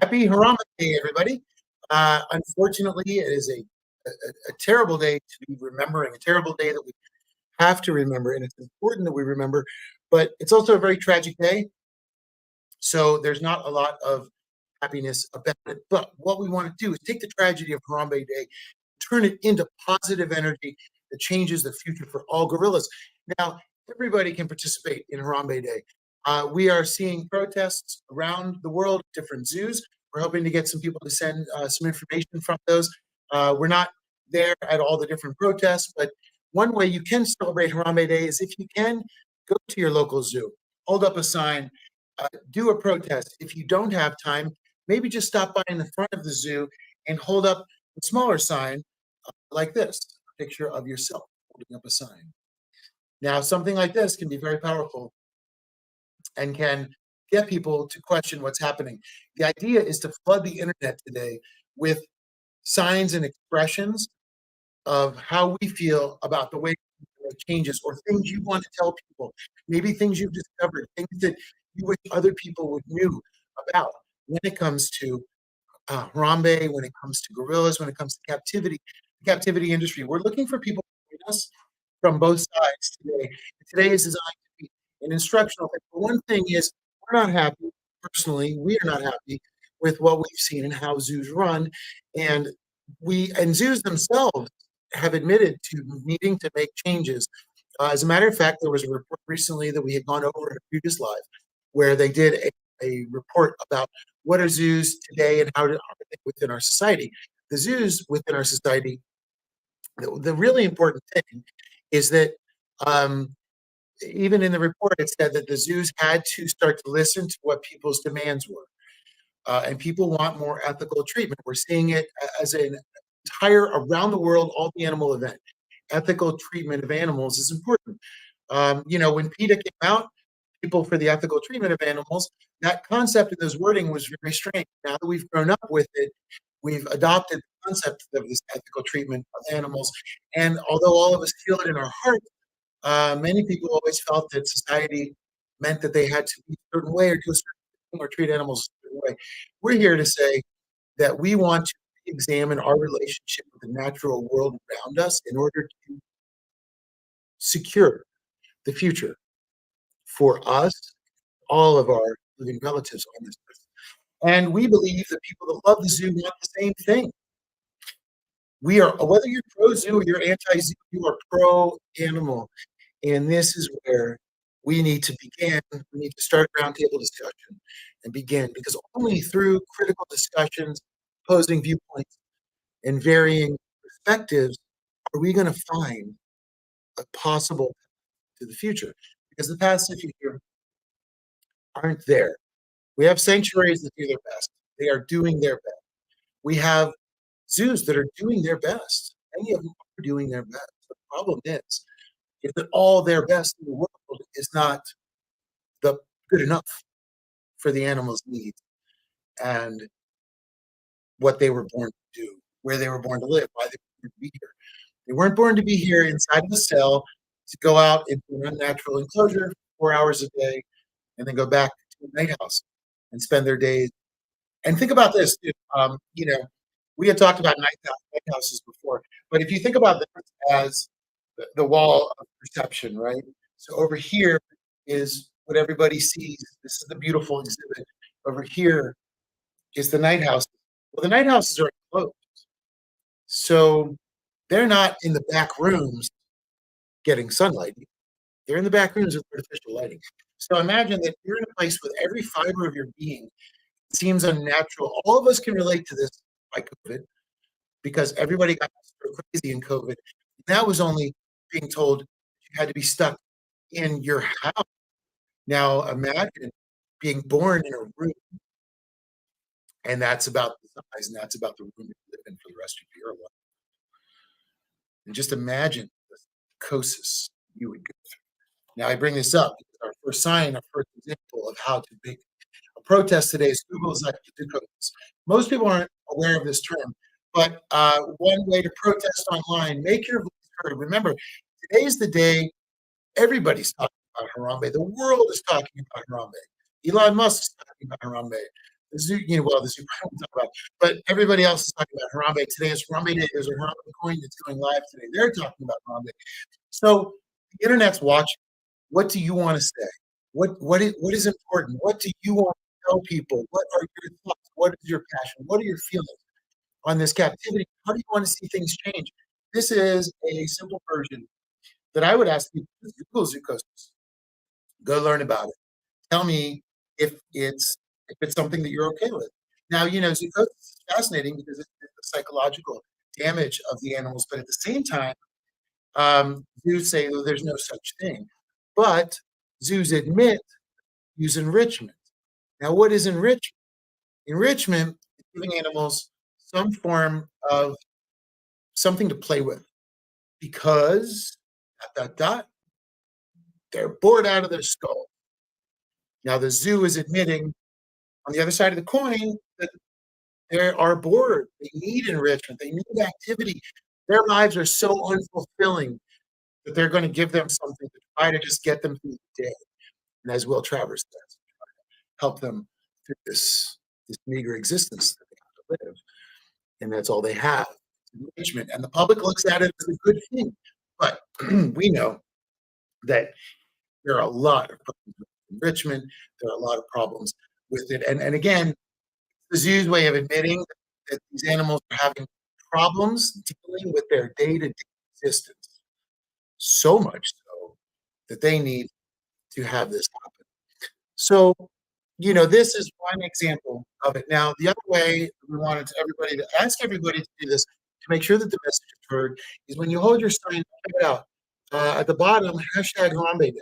Happy Harambe Day, everybody. Unfortunately, it is a terrible day to be remembering, a terrible day that we have to remember, and it's important that we remember, but it's also a very tragic day. So there's not a lot of happiness about it. But what we want to do is take the tragedy of Harambe Day, turn it into positive energy that changes the future for all gorillas. Now, everybody can participate in Harambe Day. We are seeing protests around the world, different zoos. We're hoping to get some people to send some information from those. We're not there at all the different protests, but one way you can celebrate Harambe Day is if you can go to your local zoo, hold up a sign, do a protest. If you don't have time, maybe just stop by in the front of the zoo and hold up a smaller sign like this, a picture of yourself holding up a sign. Now, something like this can be very powerful and can get people to question what's happening. The idea is to flood the internet today with signs and expressions of how we feel about the way changes or things you want to tell people, maybe things you've discovered, things that you wish other people would knew about when it comes to Harambe, when it comes to gorillas, when it comes to the captivity industry. We're looking for people to join us from both sides today. Today is designed to be an instructional thing. But one thing is, we're not happy, personally, we are not happy with what we've seen and how zoos run. And zoos themselves have admitted to needing to make changes. As a matter of fact, there was a report recently that we had gone over in a previous live where they did a report about what are zoos today and how are they within our society. The zoos within our society, the really important thing is that even in the report, it said that the zoos had to start to listen to what people's demands were. And people want more ethical treatment. We're seeing it as an entire around the world, all the animal event. Ethical treatment of animals is important. When PETA came out, people for the ethical treatment of animals, that concept and those wording was very strange. Now that we've grown up with it, we've adopted the concept of this ethical treatment of animals. And although all of us feel it in our heart, many people always felt that society meant that they had to be a certain way or do a certain thing or treat animals a certain way. We're here to say that we want to examine our relationship with the natural world around us in order to secure the future for us, all of our living relatives on this earth. And we believe that people that love the zoo want the same thing. We are, whether you're pro-zoo or you're anti-zoo, you are pro-animal. And this is where we need to begin. We need to start a roundtable discussion and begin, because only through critical discussions, opposing viewpoints, and varying perspectives are we going to find a possible path to the future. Because the paths to the future aren't there. We have sanctuaries that do their best. They are doing their best. We have zoos that are doing their best. Many of them are doing their best. The problem is that all their best in the world is not good enough for the animals' needs and what they were born to do, where they were born to live, why they were born to be here. They weren't born to be here inside of a cell to go out into an unnatural enclosure 4 hours a day and then go back to a night house and spend their days. And think about this, we had talked about night houses before, but if you think about this as the wall of perception, right? So over here is what everybody sees. This is the beautiful exhibit. Over here is the night house. Well, the night houses are closed. So they're not in the back rooms getting sunlight. They're in the back rooms with artificial lighting. So imagine that you're in a place with every fiber of your being seems unnatural. All of us can relate to this by COVID because everybody got crazy in COVID. That was only being told you had to be stuck in your house. Now imagine being born in a room, and that's about the size, and that's about the room you live in for the rest of your life. And just imagine the psychosis you would go through. Now I bring this up because our first sign, our first example of how to make a protest today is Google's codes. Most people aren't aware of this term, but one way to protest online, make your voice heard. Remember, today is the day everybody's talking about Harambe. The world is talking about Harambe. Elon Musk is talking about Harambe. The zoo, well, the zoo probably talk about, but everybody else is talking about Harambe. Today is Harambe Day. There's a Harambe coin that's going live today. They're talking about Harambe. So the internet's watching. What do you want to say? What is important? What do you want to tell people? What are your thoughts? What is your passion? What are your feelings on this captivity? How do you want to see things change? This is a simple version that I would ask people to Google Zookos. Go learn about it. Tell me if it's something that you're okay with. Now, Zookosis is fascinating because it's the psychological damage of the animals, but at the same time, zoos say, well, there's no such thing. But zoos admit use enrichment. Now, what is enrichment? Enrichment is giving animals some form of something to play with because dot dot dot, they're bored out of their skull. Now, the zoo is admitting on the other side of the coin that they are bored. They need enrichment. They need activity. Their lives are so unfulfilling that they're going to give them something to try to just get them through the day. And as Will Travers says, help them through this meager existence that they have to live. And that's all they have. Enrichment. And the public looks at it as a good thing. But we know that there are a lot of problems with enrichment. There are a lot of problems with it. And again, the zoo's way of admitting that these animals are having problems dealing with their day-to-day existence. So much so that they need to have this happen. So, this is one example of it. Now, the other way we wanted everybody to ask everybody to do this to make sure that the message is heard is when you hold your sign, check it out. At the bottom, hashtag Harambe Day.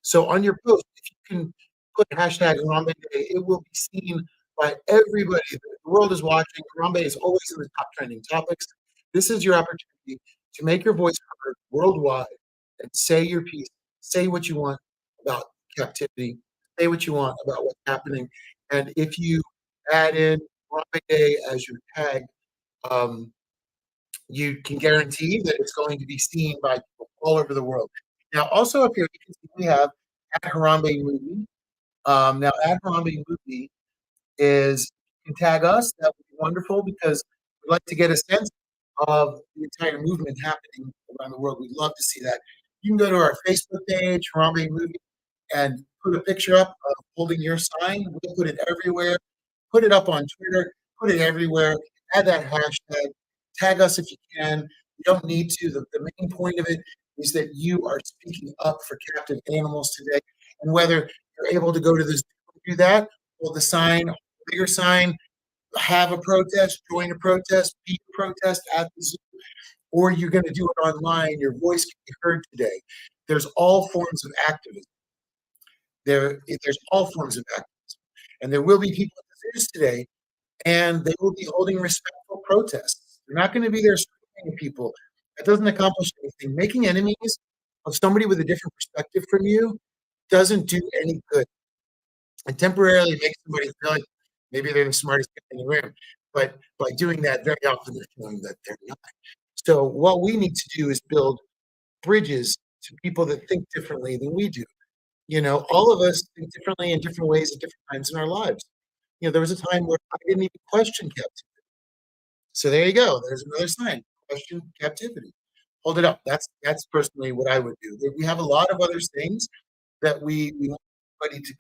So on your post, if you can put hashtag Harambe Day, it will be seen by everybody. The world is watching. Harambe is always in the top trending topics. This is your opportunity to make your voice heard worldwide and say your piece. Say what you want about captivity. Say what you want about what's happening. And if you add in Harambe Day as your tag, um, you can guarantee that it's going to be seen by people all over the world. Now, also up here, you can see we have at Harambe Movie. Now, at Harambe Movie is you can tag us. That would be wonderful because we'd like to get a sense of the entire movement happening around the world. We'd love to see that. You can go to our Facebook page, Harambe Movie, and put a picture up of holding your sign. We'll put it everywhere. Put it up on Twitter. Put it everywhere. Add that hashtag. Tag us if you can. You don't need to. The main point of it is that you are speaking up for captive animals today. And whether you're able to go to this, do that, hold the sign, bigger sign, have a protest, join a protest, be a protest at the zoo, or you're going to do it online, your voice can be heard today. There's all forms of activism. There's all forms of activism. And there will be people at the zoos today, and they will be holding respectful protests. They're not going to be there screaming at people. That doesn't accomplish anything. Making enemies of somebody with a different perspective from you doesn't do any good. And temporarily makes somebody feel like maybe they're the smartest guy in the room. But by doing that, very often they're feeling that they're not. So what we need to do is build bridges to people that think differently than we do. All of us think differently in different ways at different times in our lives. There was a time where I didn't even question captivity. So there you go. There's another sign. Question captivity. Hold it up. That's personally what I would do. We have a lot of other things that we want everybody to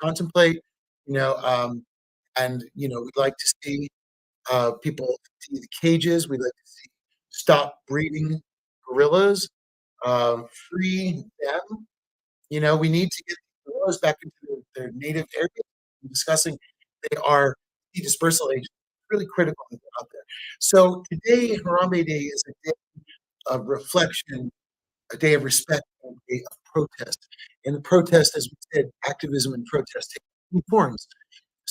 contemplate. And we'd like to see people see the cages. We'd like to see stop breeding gorillas, free them. We need to get the gorillas back into their native areas. I'm discussing they are the dispersal agents. Really critical that they're out there. So today, Harambe Day is a day of reflection, a day of respect, and a day of protest. And the protest, as we said, activism and protest take many forms.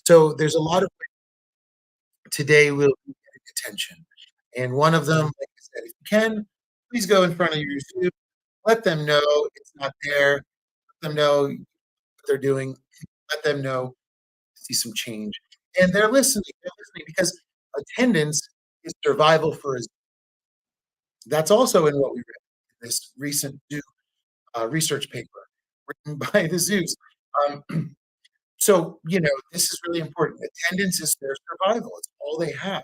So there's a lot of today we'll be getting attention. And one of them, like I said, if you can, please go in front of your zoo, let them know it's not there, let them know what they're doing, let them know, see some change. And they're listening because attendance is survival for a zoo. That's also in what we read in this recent zoo research paper written by the zoos. Um, So, this is really important. Attendance is their survival. It's all they have.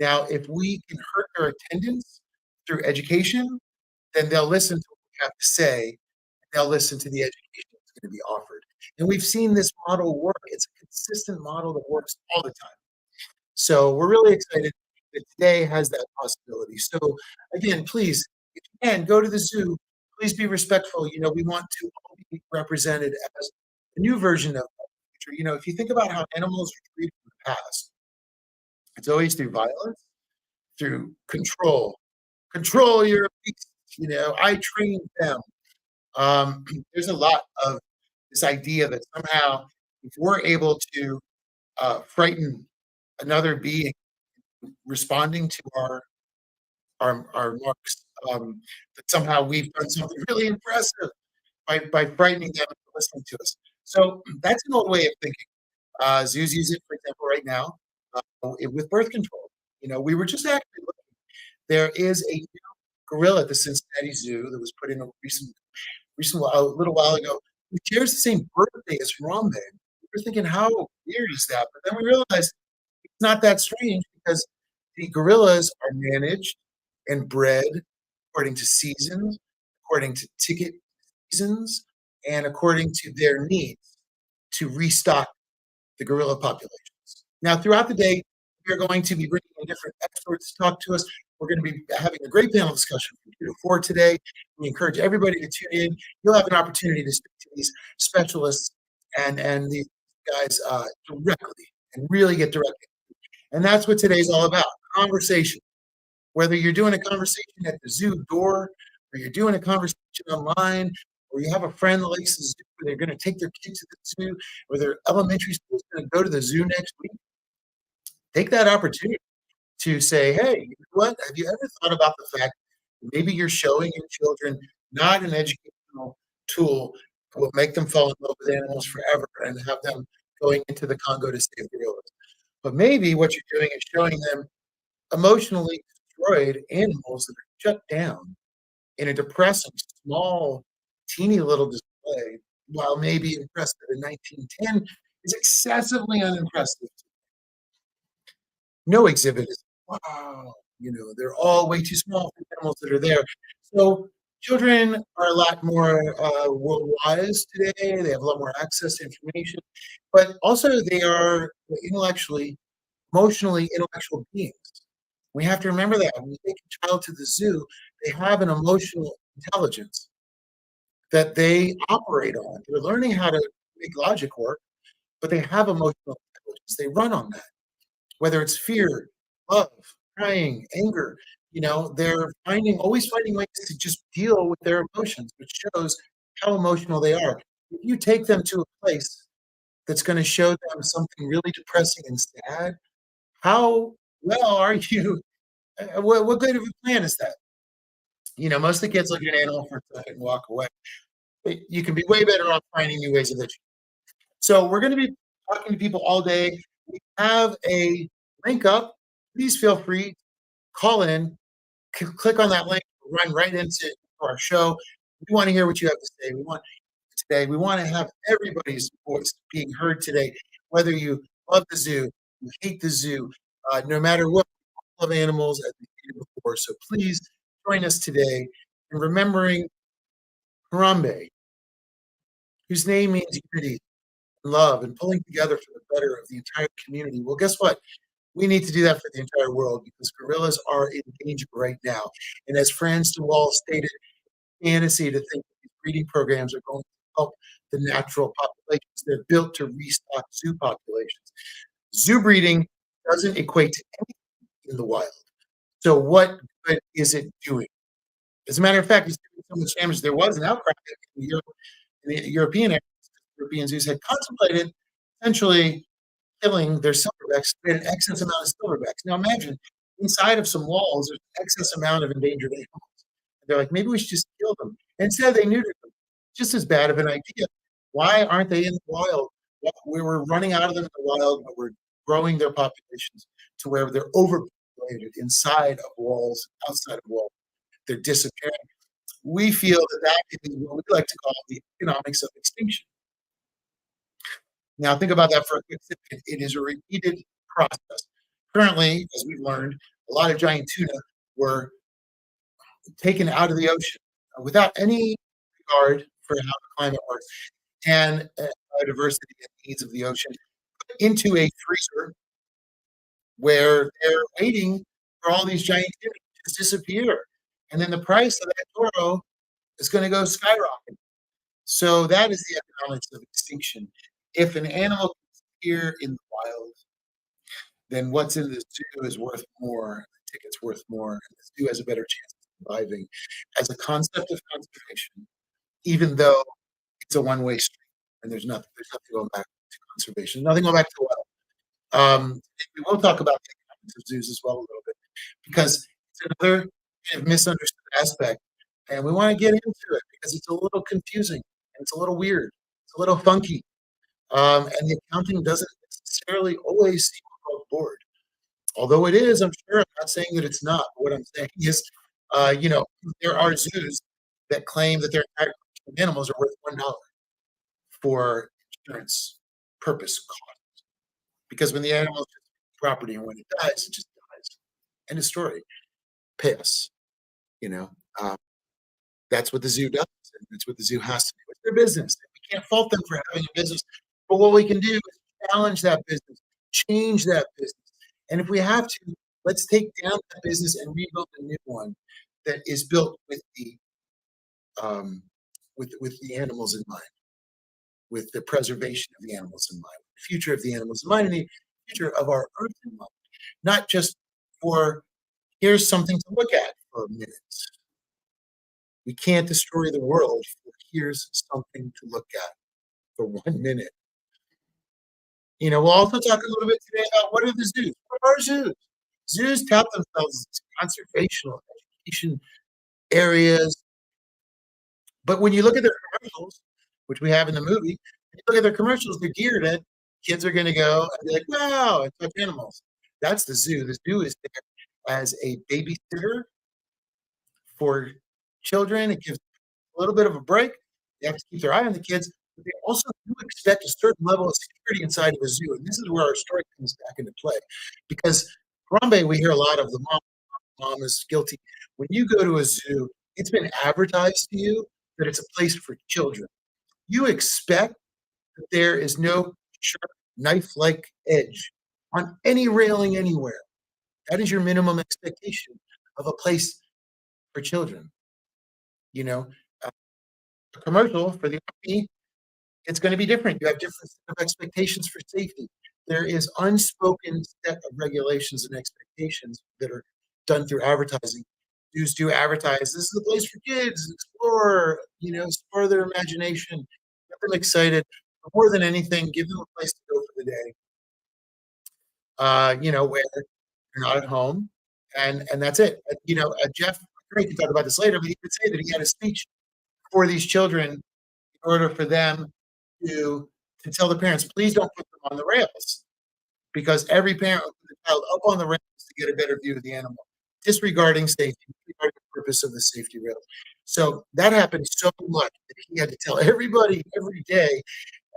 Now, if we can hurt their attendance through education, then they'll listen to what we have to say. They'll listen to the education that's going to be offered. And we've seen this model work. It's a consistent model that works all the time. So we're really excited that today has that possibility. So again, please, if you can, go to the zoo. Please be respectful. We want to all be represented as a new version of the future. If you think about how animals were treated in the past, it's always through violence, through control. Control your beast. I trained them. There's a lot of this idea that somehow if we're able to frighten another being responding to our marks, that somehow we've done something really impressive by frightening them and listening to us. So that's an old way of thinking. Zoos use it, for example, right now with birth control. We were just actually looking. There is a new gorilla at the Cincinnati Zoo that was put in a a little while ago, who shares the same birthday as Harambe. We were thinking, how weird is that? But then we realized it's not that strange because the gorillas are managed and bred according to seasons, according to ticket seasons, and according to their needs to restock the gorilla populations. Now, throughout the day, we are going to be bringing in different experts to talk to us. We're going to be having a great panel discussion from 2 to 4 today. We encourage everybody to tune in. You'll have an opportunity to speak to these specialists and these guys directly and really get direct. And that's what today's all about, conversation. Whether you're doing a conversation at the zoo door, or you're doing a conversation online, or you have a friend that likes the zoo, or they're going to take their kids to the zoo, or their elementary school is going to go to the zoo next week, take that opportunity to say, hey, you know what? Have you ever thought about the fact that maybe you're showing your children not an educational tool that will make them fall in love with animals forever and have them going into the Congo to save gorillas? But maybe what you're doing is showing them emotionally destroyed animals that are shut down in a depressing, small, teeny little display, while maybe impressive in 1910, is excessively unimpressive. No exhibit is, wow, they're all way too small for the animals that are there. So children are a lot more world-wise today. They have a lot more access to information, but also they are emotionally intellectual beings. We have to remember that when we take a child to the zoo, they have an emotional intelligence that they operate on. They're learning how to make logic work, but they have emotional intelligence. They run on that, whether it's fear, love, crying, anger. They're always finding ways to just deal with their emotions, which shows how emotional they are. If you take them to a place that's going to show them something really depressing and sad, how well are you? What good of a plan is that? Most of the kids look at an animal for a second and walk away. You can be way better off finding new ways of education. So we're going to be talking to people all day. We have a link up. Please feel free to call in, click on that link, run right into our show. We want to hear what you have to say. We want to have everybody's voice being heard today, whether you love the zoo, you hate the zoo, no matter what, love animals as we did before. So please join us today in remembering Harambe, whose name means unity and love and pulling together for the better of the entire community. Well, guess what? We need to do that for the entire world because gorillas are in danger right now. And as Franz DeWaal stated, fantasy to think that these breeding programs are going to help the natural populations. They're built to restock zoo populations. Zoo breeding doesn't equate to anything in the wild. So what good is it doing? As a matter of fact, it's doing so much damage. There was an outcry in the European areas. European zoos had contemplated essentially killing their silverbacks. They had an excess amount of silverbacks. Now imagine inside of some walls, there's an excess amount of endangered animals. They're like, maybe we should just kill them. And instead, they neutered them. Just as bad of an idea. Why aren't they in the wild? We were running out of them in the wild, but we're growing their populations to where they're overpopulated inside of walls, outside of walls. They're disappearing. We feel that is what we like to call the economics of extinction. Now, think about that for a quick second. It is a repeated process. Currently, as we've learned, a lot of giant tuna were taken out of the ocean without any regard for how the climate works and biodiversity and needs of the ocean into a freezer where they're waiting for all these giant tuna to disappear. And then the price of that toro is going to go skyrocket. So that is the economics of extinction. If an animal can disappear in the wild, then what's in the zoo is worth more. The ticket's worth more. And the zoo has a better chance of surviving as a concept of conservation, even though it's a one-way street and there's nothing going back to conservation. Nothing going back to the wild. We will talk about the economics of zoos as well a little bit because it's another kind of misunderstood aspect, and we want to get into it because it's a little confusing and it's a little weird, it's a little funky, and the accounting doesn't necessarily always seem above board. Although it is, I'm sure. I'm not saying that it's not. What I'm saying is, you know, there are zoos that claim that their entire collection of animals are worth $1 for insurance purpose cost. Because when the animal is property and when it dies, it just dies. End of story. Pay us. You know, that's what the zoo does. And that's what the zoo has to do. It's their business. We can't fault them for having a business. But what we can do is challenge that business, change that business. And if we have to, let's take down that business and rebuild a new one that is built with the with the animals in mind, with the preservation of the animals in mind, the future of the animals in mind, and the future of our earth in mind. Not just for here's something to look at for a minute. We can't destroy the world for here's something to look at for 1 minute. You know, we'll also talk a little bit today about what are the zoos? What are zoos? Zoos tout themselves as conservational education areas. But when you look at their commercials, which we have in the movie, you look at their commercials, they're geared at kids are going to go and be like, wow, and touch animals. That's the zoo. The zoo is there as a babysitter for children. It gives a little bit of a break. They have to keep their eye on the kids, but they also do expect a certain level of security inside of a zoo. And this is where our story comes back into play. Because Harambe, we hear a lot of the mom is guilty. When you go to a zoo, it's been advertised to you that it's a place for children. You expect that there is no sharp knife-like edge on any railing anywhere. That is your minimum expectation of a place for children. You know, a commercial for the Army, it's going to be different. You have different set of expectations for safety. There is unspoken set of regulations and expectations that are done through advertising. Zoos do advertise. This is a place for kids, explore, you know, spur their imagination, get them excited. But more than anything, give them a place to go for the day. You know, where you're not at home, and that's it. You know, Jeff, we can talk about this later, but he would say that he had a speech for these children in order for them to tell the parents, please don't put them on the rails, because every parent will put the child up on the rails to get a better view of the animal, disregarding safety, disregarding the purpose of the safety rail. So that happened so much that he had to tell everybody every day.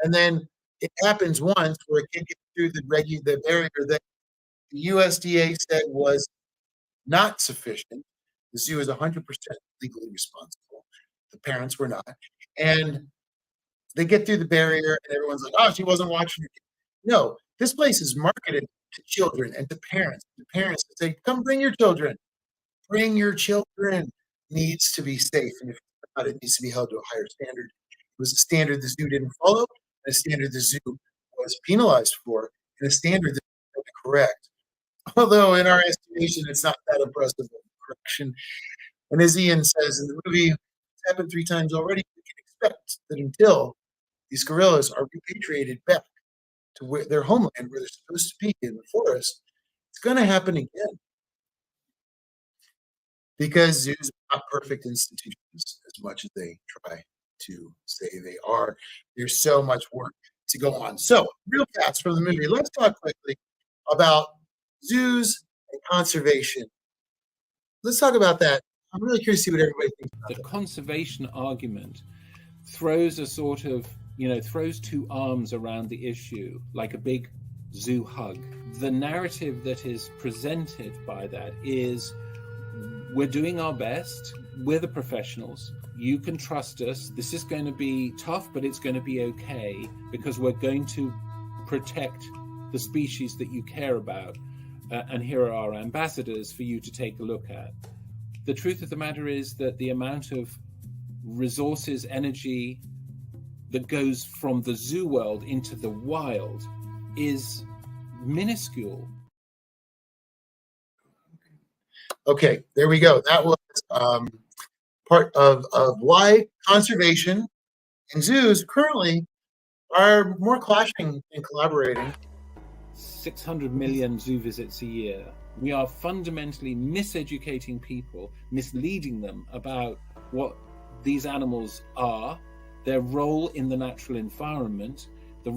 And then it happens once where a kid gets through the barrier that the USDA said was not sufficient. The zoo is 100% legally responsible. The parents were not. And they get through the barrier and everyone's like, oh, she wasn't watching her kid. No, this place is marketed to children and to parents. The parents say, come bring your children. Bring your children. Needs to be safe. And if it's not, it needs to be held to a higher standard. It was a standard the zoo didn't follow, and a standard the zoo was penalized for, and a standard that was correct. Although in our estimation, it's not that impressive of a correction. And as Ian says in the movie, it's happened 3 times already. We can expect that until these gorillas are repatriated back to where their homeland, where they're supposed to be in the forest, it's going to happen again. Because zoos are not perfect institutions as much as they try to say they are. There's so much work to go on. So, real facts from the movie. Let's talk quickly about zoos and conservation. Let's talk about that. I'm really curious to see what everybody thinks about that. The conservation argument throws a sort of throws two arms around the issue like a big zoo hug. The narrative that is presented by that is, we're doing our best, we're the professionals, you can trust us, this is going to be tough, but it's going to be okay, because we're going to protect the species that you care about, and here are our ambassadors for you to take a look at. The truth of the matter is that the amount of resources, energy that goes from the zoo world into the wild is minuscule. Okay, there we go. That was part of why conservation and zoos currently are more clashing than collaborating. 600 million zoo visits a year. We are fundamentally miseducating people, misleading them about what these animals are, their role in the natural environment, their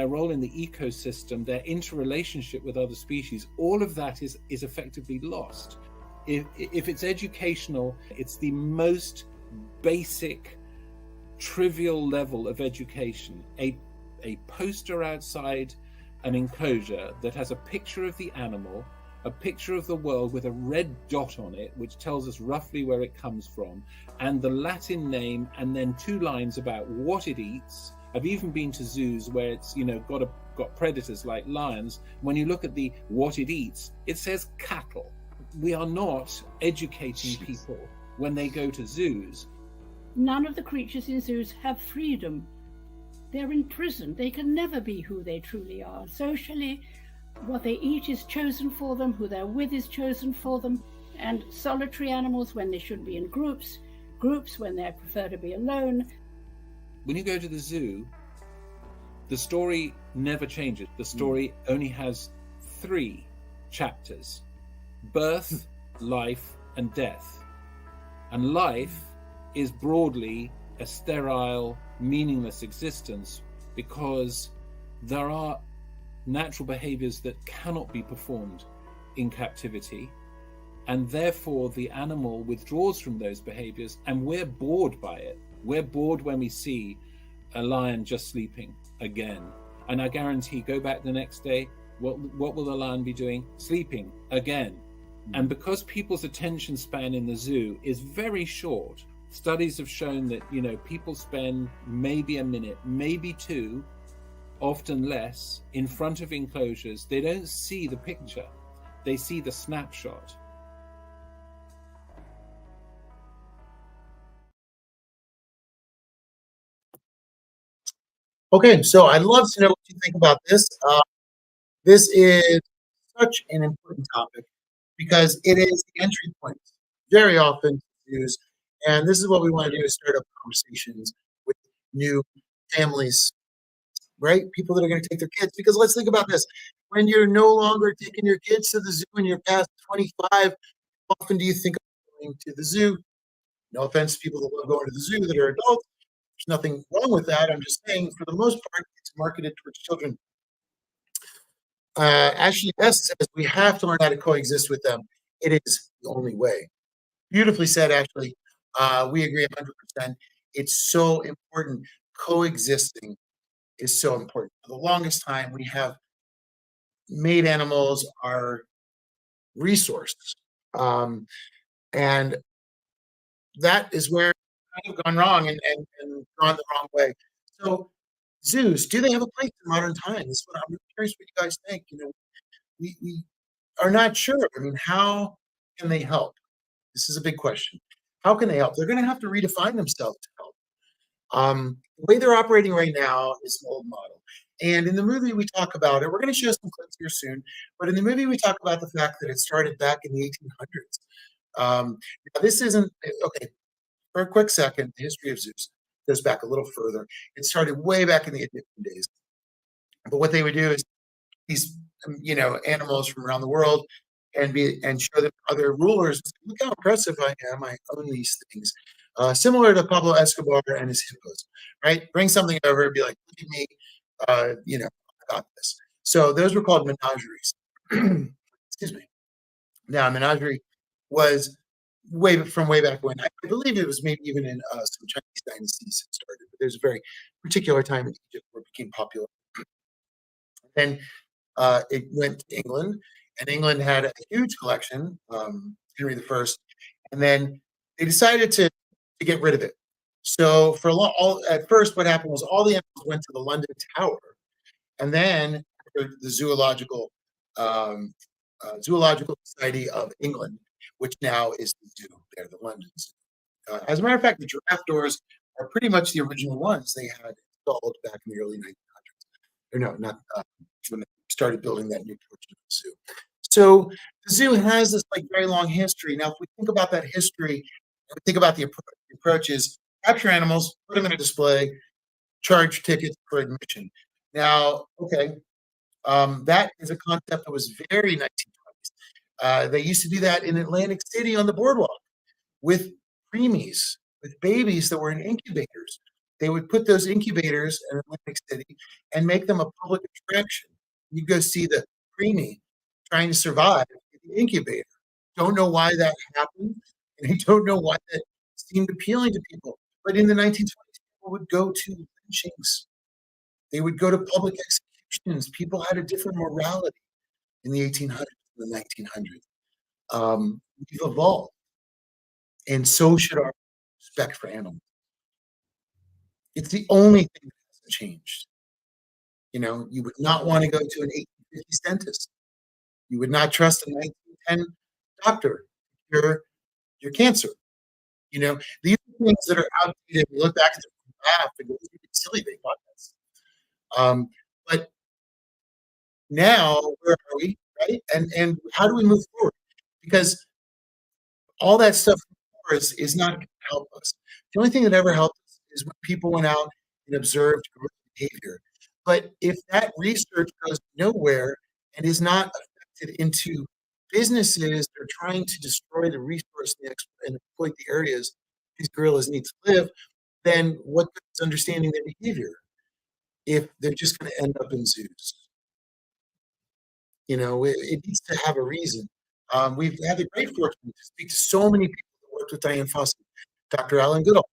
role in the ecosystem, their interrelationship with other species. All of that is effectively lost. If it's educational, it's the most basic, trivial level of education. A poster outside an enclosure that has a picture of the animal, a picture of the world with a red dot on it, which tells us roughly where it comes from, and the Latin name, and then 2 lines about what it eats. I've even been to zoos where it's got predators like lions. When you look at the what it eats, it says cattle. We are not educating people when they go to zoos. None of the creatures in zoos have freedom. They're imprisoned. They can never be who they truly are. Socially, what they eat is chosen for them, who they're with is chosen for them, and solitary animals when they should be in groups when they prefer to be alone. When you go to the zoo, the story never changes. The story only has 3 chapters: birth, life, and death. And life is broadly a sterile, meaningless existence, because there are natural behaviors that cannot be performed in captivity, and therefore the animal withdraws from those behaviors, and we're bored by it. We're bored when we see a lion just sleeping again, and I guarantee, go back the next day, what will the lion be doing? Sleeping again. And because people's attention span in the zoo is very short, studies have shown that people spend maybe a minute, maybe 2, often less, in front of enclosures. They don't see the picture, they see the snapshot. Okay, so I'd love to know what you think about this. This is such an important topic because it is the entry point very often to zoos, and this is what we want to do, is start up conversations with new families, right? People that are going to take their kids. Because let's think about this: when you're no longer taking your kids to the zoo and you're past 25, how often do you think of going to the zoo? No offense to people that love going to the zoo that are adults. There's nothing wrong with that. I'm just saying, for the most part, it's marketed towards children. Ashley Best says we have to learn how to coexist with them. It is the only way. Beautifully said, Ashley. We agree 100%. It's so important. Coexisting is so important. For the longest time, we have made animals our resource. And that is where kind of gone wrong and gone the wrong way. So zoos, do they have a place in modern times? This is what I'm curious what you guys think. We are not sure. I mean, how can they help? This is a big question. How can they help? They're going to have to redefine themselves to help. The way they're operating right now is an old model. And in the movie, we talk about it. We're going to show some clips here soon. But in the movie, we talk about the fact that it started back in the 1800s. Now this isn't, okay, for a quick second, the history of zoos goes back a little further. It started way back in the Egyptian days. But what they would do is these, animals from around the world and show them other rulers. Look how impressive I am. I own these things. Similar to Pablo Escobar and his hippos, right? Bring something over and be like, look at me, I got this. So those were called menageries. Excuse me. Now, a menagerie was way back when. I believe it was maybe even in some Chinese dynasties it started, but there's a very particular time in Egypt where it became popular. Then it went to England, and England had a huge collection, Henry I, and then they decided to get rid of it. So for at first, what happened was all the animals went to the London Tower, and then the Zoological Society of England, which now is the zoo there, the London Zoo. As a matter of fact, the giraffe doors are pretty much the original ones they had installed back in the early 1900s. Or no, not when they started building that new portion of the zoo. So the zoo has this like very long history. Now, if we think about that history, and we think about the approaches, capture animals, put them in a display, charge tickets for admission. Now, okay, that is a concept that was very 1920s. They used to do that in Atlantic City on the boardwalk with preemies, with babies that were in incubators. They would put those incubators in Atlantic City and make them a public attraction. You go see the preemie trying to survive in the incubator. Don't know why that happened, and I don't know why that seemed appealing to people. But in the 1920s, people would go to lynchings. They would go to public executions. People had a different morality in the 1800s and the 1900s. We've evolved, and so should our respect for animals. It's the only thing that hasn't changed. You know, you would not want to go to an 1850s dentist. You would not trust a 1910 doctor to cure your cancer. You know, these are things that are outdated. We look back at the graph and go, it's silly they thought this. But now, where are we, right? And how do we move forward? Because all that stuff is not going to help us. The only thing that ever helped us is when people went out and observed growth behavior. But if that research goes nowhere and is not affected into businesses that are trying to destroy the resource and exploit the areas these gorillas need to live, then what is understanding their behavior if they're just going to end up in zoos? You know, it needs to have a reason. We've had the great fortune to speak to so many people that worked with Diane Fossey. Dr. Alan Goodall,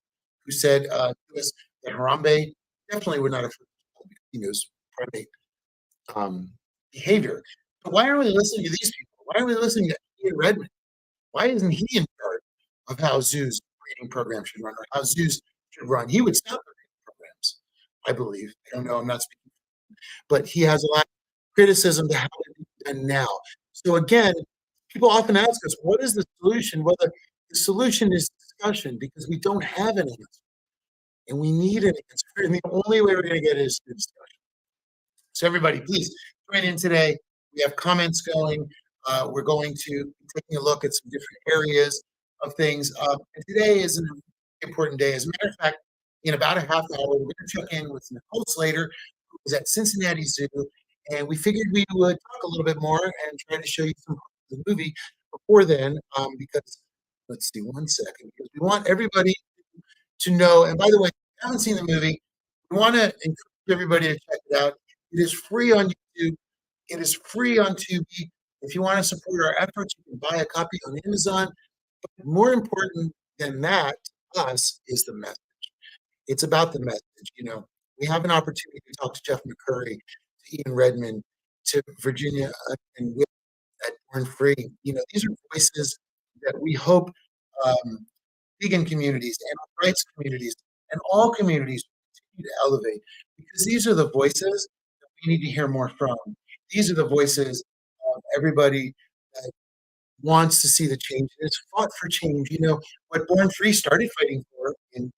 who said to us that Harambe definitely would not have because he knows primate behavior. But why aren't we listening to these people? Why aren't we listening to Ian Redmond? Why isn't he in charge of how zoos breeding programs should run or how zoos should run? He would stop the breeding programs, I believe. I don't know, I'm not speaking. But he has a lot of criticism to how it is done now. So again, people often ask us, what is the solution? Well, the solution is discussion because we don't have an answer. And we need an answer. And the only way we're going to get it is through discussion. So everybody, please join in today. We have comments going. We're going to be taking a look at some different areas of things. And today is an important day. As a matter of fact, in about a half hour, we're going to check in with Nicole Slater, who is at Cincinnati Zoo. And we figured we would talk a little bit more and try to show you some of the movie before then, because let's see one second, because we want everybody to know. And by the way, if you haven't seen the movie, we want to encourage everybody to check it out. It is free on YouTube. It is free on Tubi. If you want to support our efforts, you can buy a copy on Amazon. But more important than that, to us, is the message. It's about the message. You know, we have an opportunity to talk to Jeff McCurry, to Ian Redmond, to Virginia and Will at Born Free. You know, these are voices that we hope vegan communities, animal rights communities, and all communities continue to elevate because these are the voices that we need to hear more from. These are the voices of everybody that wants to see the change. It's fought for change. You know, what Born Free started fighting for in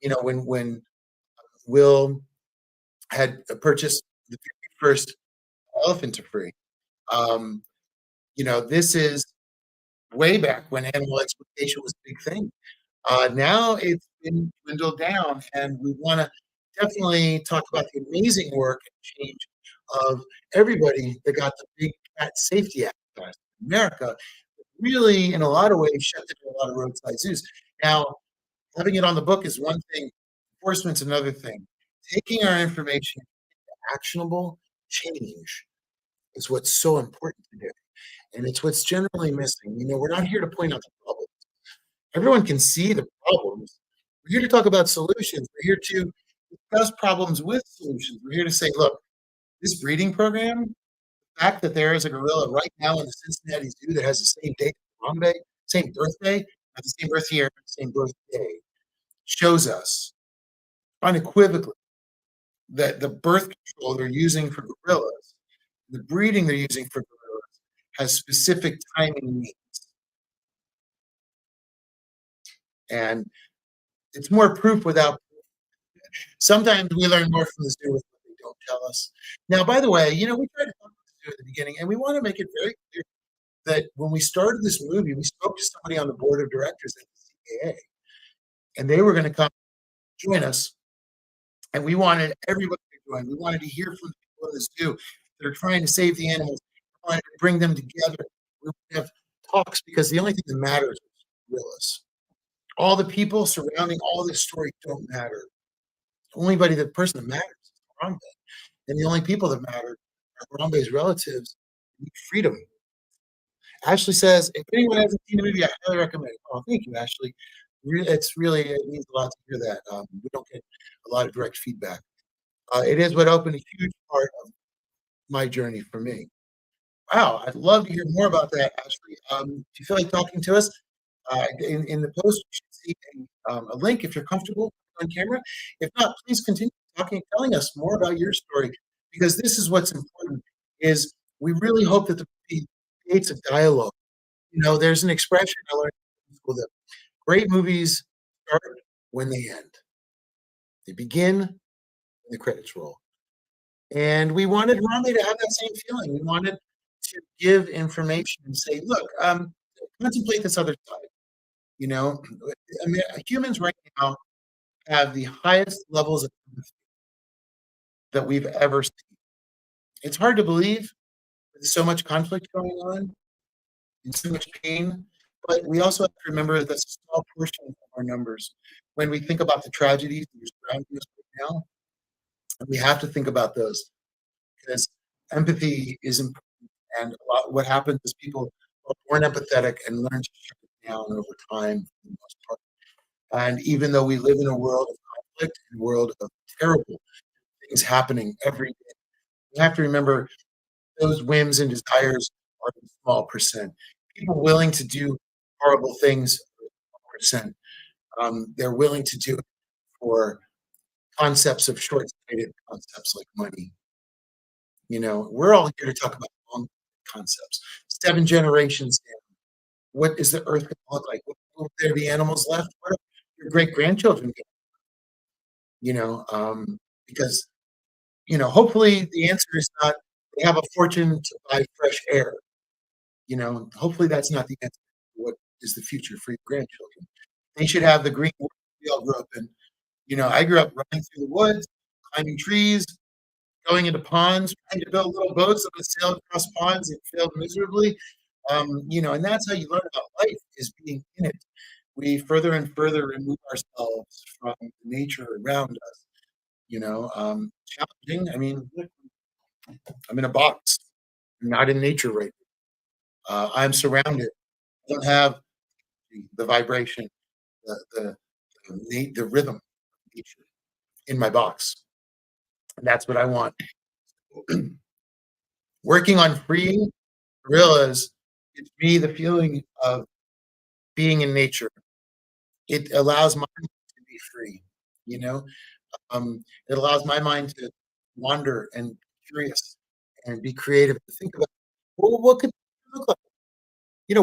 you know, when Will had purchased the first elephant to free. You know, this is way back when animal exploitation was a big thing. Now it's been dwindled down, and we want to definitely talk about the amazing work and change of everybody that got the Big Cat Safety Act passed in America. Really, in a lot of ways, shut down a lot of roadside zoos. Now, having it on the book is one thing, enforcement's another thing. Taking our information into actionable change is what's so important to do. And it's what's generally missing. You know, we're not here to point out the problem. Everyone can see the problems. We're here to talk about solutions. We're here to discuss problems with solutions. We're here to say, look, this breeding program, the fact that there is a gorilla right now in the Cincinnati Zoo that has the same date as Harambe, same birthday, at the same birth year, same birthday, shows us unequivocally that the birth control they're using for gorillas, the breeding they're using for gorillas, has specific timing needs. And it's more proof without proof. Sometimes we learn more from the zoo with what they don't tell us. Now, by the way, we tried to talk about the zoo at the beginning, and we want to make it very clear that when we started this movie, we spoke to somebody on the board of directors at the CAA, and they were going to come join us, and we wanted everybody to join. We wanted to hear from the people in the zoo that are trying to save the animals. We wanted to bring them together. We would have talks because the only thing that matters is gorillas. All the people surrounding all this story don't matter. The person that matters is Harambe. And the only people that matter are Harambe's relatives who need freedom. Ashley says, if anyone hasn't seen the movie, I highly recommend it. Oh, thank you, Ashley. It means a lot to hear that. We don't get a lot of direct feedback. It is what opened a huge part of my journey for me. Wow, I'd love to hear more about that, Ashley. If you feel like talking to us, in the post, you should see a link if you're comfortable on camera. If not, please continue telling us more about your story, because this is what's important. Is we really hope that the movie creates a dialogue. There's an expression I learned in school that great movies start when they end. They begin when the credits roll. And we wanted Harambe to have that same feeling. We wanted to give information and say, look, contemplate this other side. Humans right now have the highest levels of empathy that we've ever seen. It's hard to believe with so much conflict going on and so much pain, but we also have to remember that that's a small portion of our numbers. When we think about the tragedies that are surrounding us right now, and we have to think about those, because empathy is important. And what happens is people are born empathetic and learn to shut it down over time for the most part. And even though we live in a world of conflict, a world of terrible things happening every day, we have to remember those whims and desires are a small percent. People willing to do horrible things are a small percent. They're willing to do it for concepts of short-sighted concepts like money. We're all here to talk about long concepts. 7 generations down. What is the earth going to look like? Will there be animals left? What are your great-grandchildren going? Because, hopefully the answer is not they have a fortune to buy fresh air. Hopefully that's not the answer. What is the future for your grandchildren? They should have the green world we all grew up in. I grew up running through the woods, climbing trees, going into ponds, trying to build little boats that would sail across ponds and failed miserably. And that's how you learn about life, is being in it. We further and further remove ourselves from the nature around us. Challenging. I'm in a box. I'm not in nature right now. I'm surrounded. I don't have the vibration, the rhythm of nature in my box. And that's what I want. Working on freeing gorillas gives me the feeling of being in nature. It allows my mind to be free. It allows my mind to wander and be curious and be creative. To think about, well, what could it look like?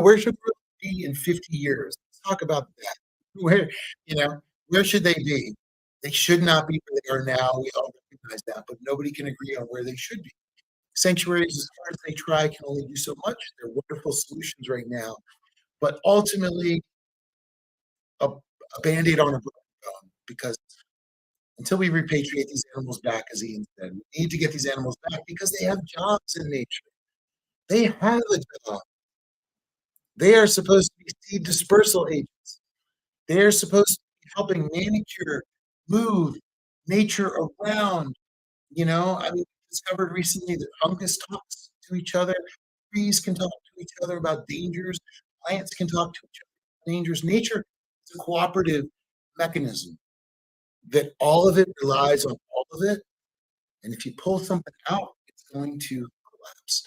Where should gorillas be in 50 years? Let's talk about that. Where should they be? They should not be where they are now. We all recognize that, but nobody can agree on where they should be. Sanctuaries, as hard as they try, can only do so much. They're wonderful solutions right now, but ultimately, a Band-Aid on a broken bone, because until we repatriate these animals back, as Ian said, we need to get these animals back because they have jobs in nature. They have a job. They are supposed to be seed dispersal agents. They are supposed to be helping manicure, move nature around. Discovered recently that fungus talks to each other. Trees can talk to each other about dangers. Plants can talk to each other about dangers. Nature It's a cooperative mechanism that all of it relies on all of it. And if you pull something out, it's going to collapse.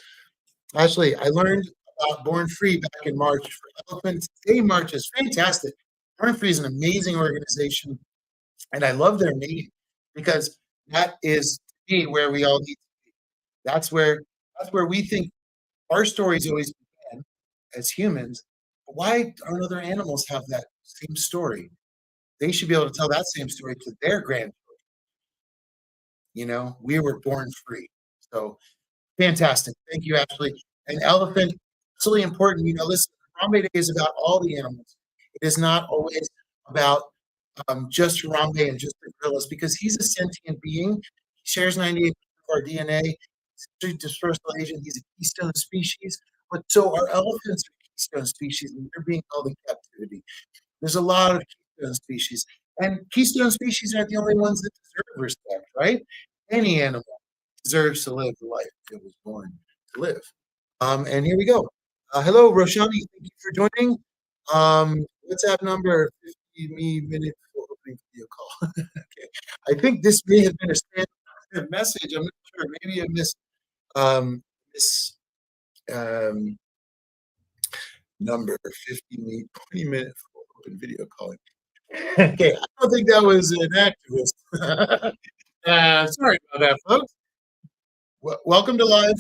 Actually, I learned about Born Free back in March for Elephants Day March is fantastic. Born Free is an amazing organization, and I love their name because that is to me where we all need to be. That's where we think our stories always began as humans. But why don't other animals have that same story? They should be able to tell that same story to their grandchildren. We were born free. So fantastic. Thank you, Ashley. An elephant, it's really important. Listen, Harambe Day is about all the animals. It is not always about just Harambe and just the gorillas because he's a sentient being. He shares 98% of our DNA. He's a dispersal agent. He's a keystone species. But so our elephants are keystone species, and they're being held in captivity. There's a lot of keystone species. And keystone species aren't the only ones that deserve respect, right? Any animal deserves to live the life it was born to live. And here we go. Hello, Roshani. Thank you for joining. WhatsApp number 50 minutes for opening video call. Okay. I think this may have been a spam message. I'm not sure. Maybe I missed this number 20 minutes for open video calling. Okay, I don't think that was an activist. Sorry about that, folks. Welcome to live.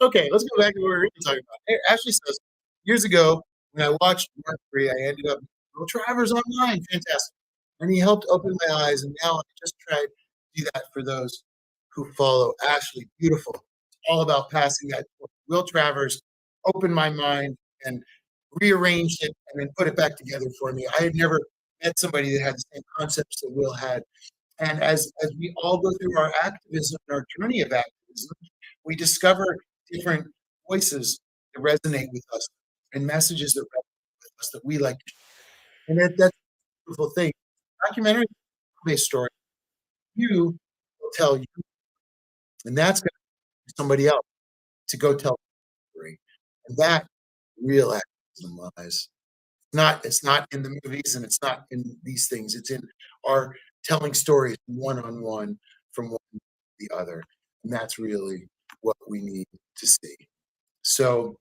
Okay, let's go back to what we were really talking about. Hey, Ashley says, years ago, when I watched Mark 3, I ended up with Travers online. Fantastic. And he helped open my eyes, and now I just try to do that for those who follow. Ashley, beautiful. It's all about passing that. Will Travers opened my mind and rearranged it and then put it back together for me. I had never met somebody that had the same concepts that Will had. And as we all go through our activism and our journey of activism, we discover different voices that resonate with us and messages that resonate with us that we like to share. And that's a beautiful thing. Documentary based story, you will tell you, and that's going to be somebody else to go tell the story. And that real activism lies. It's not in the movies and it's not in these things. It's in our telling stories one-on-one from one to the other. And that's really what we need to see. So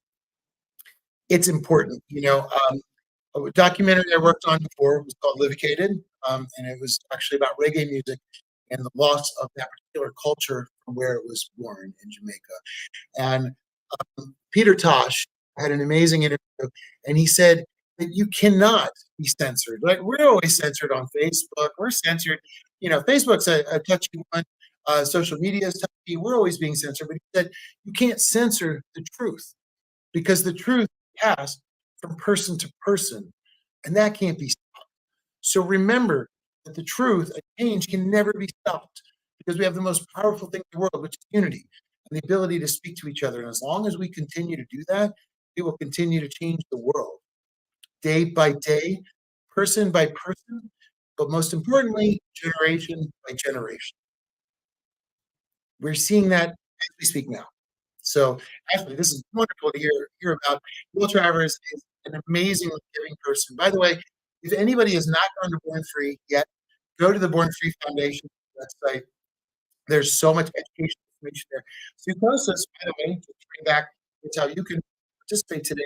it's important. A documentary I worked on before was called Livicated, and it was actually about reggae music and the loss of that particular culture from where it was born in Jamaica. And Peter Tosh had an amazing interview, and he said that you cannot be censored. Like, we're always censored on Facebook. We're censored. Facebook's a touchy one. Social media is touchy. We're always being censored. But he said you can't censor the truth because the truth passed from person to person, and that can't be stopped. So remember that the truth, a change, can never be stopped because we have the most powerful thing in the world, which is unity and the ability to speak to each other. And as long as we continue to do that, we will continue to change the world day by day, person by person, but most importantly, generation by generation. We're seeing that as we speak now. So, Ashley, this is wonderful to hear about. Will Travers is an amazingly giving person. By the way, if anybody has not gone to Born Free yet, go to the Born Free Foundation website. There's so much education information there. Psychosis, by the way, to bring back, it's how you can participate today.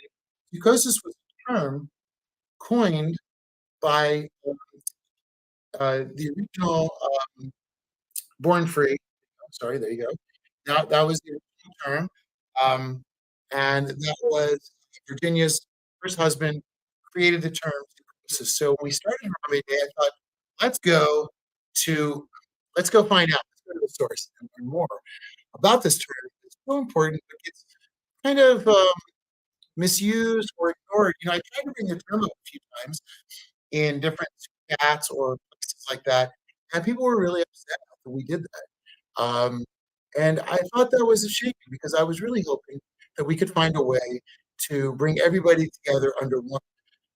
Psychosis was a term coined by the original Born Free. Sorry, there you go. That was the original term. And that was Virginia's first husband created the term psychosis. So when we started Harambe Day, I thought, let's go find out. Let's go to the source and learn more about this term. It's so important, but it's kind of misused or ignored. I tried to bring the term up a few times in different chats or places like that, and people were really upset after we did that. And I thought that was a shame because I was really hoping that we could find a way to bring everybody together under one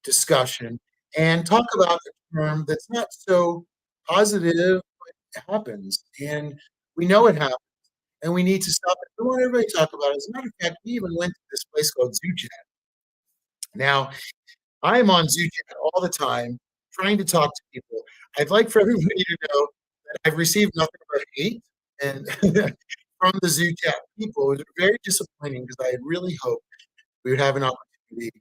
discussion and talk about a term that's not so positive, but it happens. And we know it happens. And we need to stop it. We want everybody to talk about it. As a matter of fact, we even went to this place called Zoo Chat. Now, I'm on Zoo Chat all the time, trying to talk to people. I'd like for everybody to know that I've received nothing but hate and from the Zoo Chat people. It was very disappointing because I had really hoped we would have an opportunity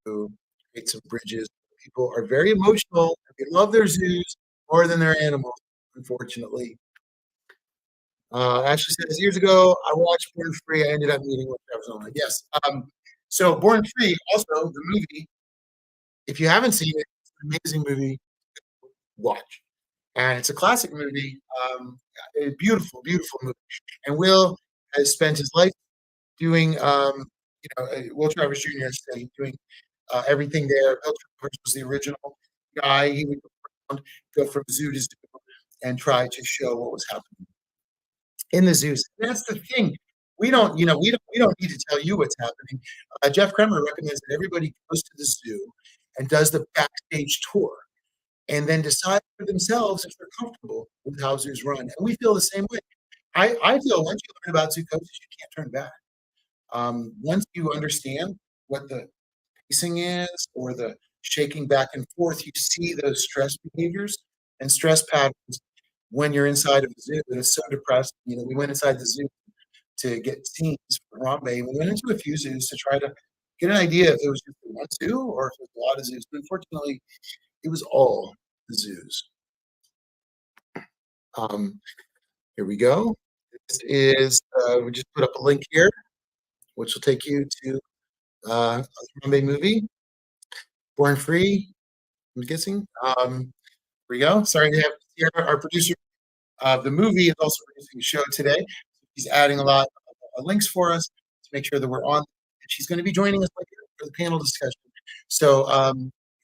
to create some bridges. People are very emotional. They love their zoos more than their animals, unfortunately. Ashley says, years ago, I watched Born Free. I ended up meeting with Travis Nolan. Yes. So Born Free, also the movie, if you haven't seen it, it's an amazing movie. Watch. And it's a classic movie. A beautiful, beautiful movie. And Will has spent his life doing, Will Travers Jr. said doing everything there. Will Travers was the original guy. He would go around, go from zoo to zoo and try to show what was happening in the zoos. And that's the thing. We don't need to tell you what's happening. Jeff Kremer recommends that everybody goes to the zoo and does the backstage tour and then decide for themselves if they're comfortable with how zoos run. And we feel the same way. I feel once you learn about zoo coaches, you can't turn back. Once you understand what the pacing is or the shaking back and forth, you see those stress behaviors and stress patterns when you're inside of the zoo. And it's so depressed. We went inside the zoo to get scenes for Harambe. We went into a few zoos to try to get an idea if it was just one zoo or if it was a lot of zoos. But unfortunately, it was all the zoos. Here we go. This is, we just put up a link here, which will take you to a Harambe movie, Born Free, I'm guessing. Here we go. Sorry to have Sierra, our producer of the movie, is also producing a show today. She's adding a lot of links for us to make sure that we're on. And she's going to be joining us later for the panel discussion. So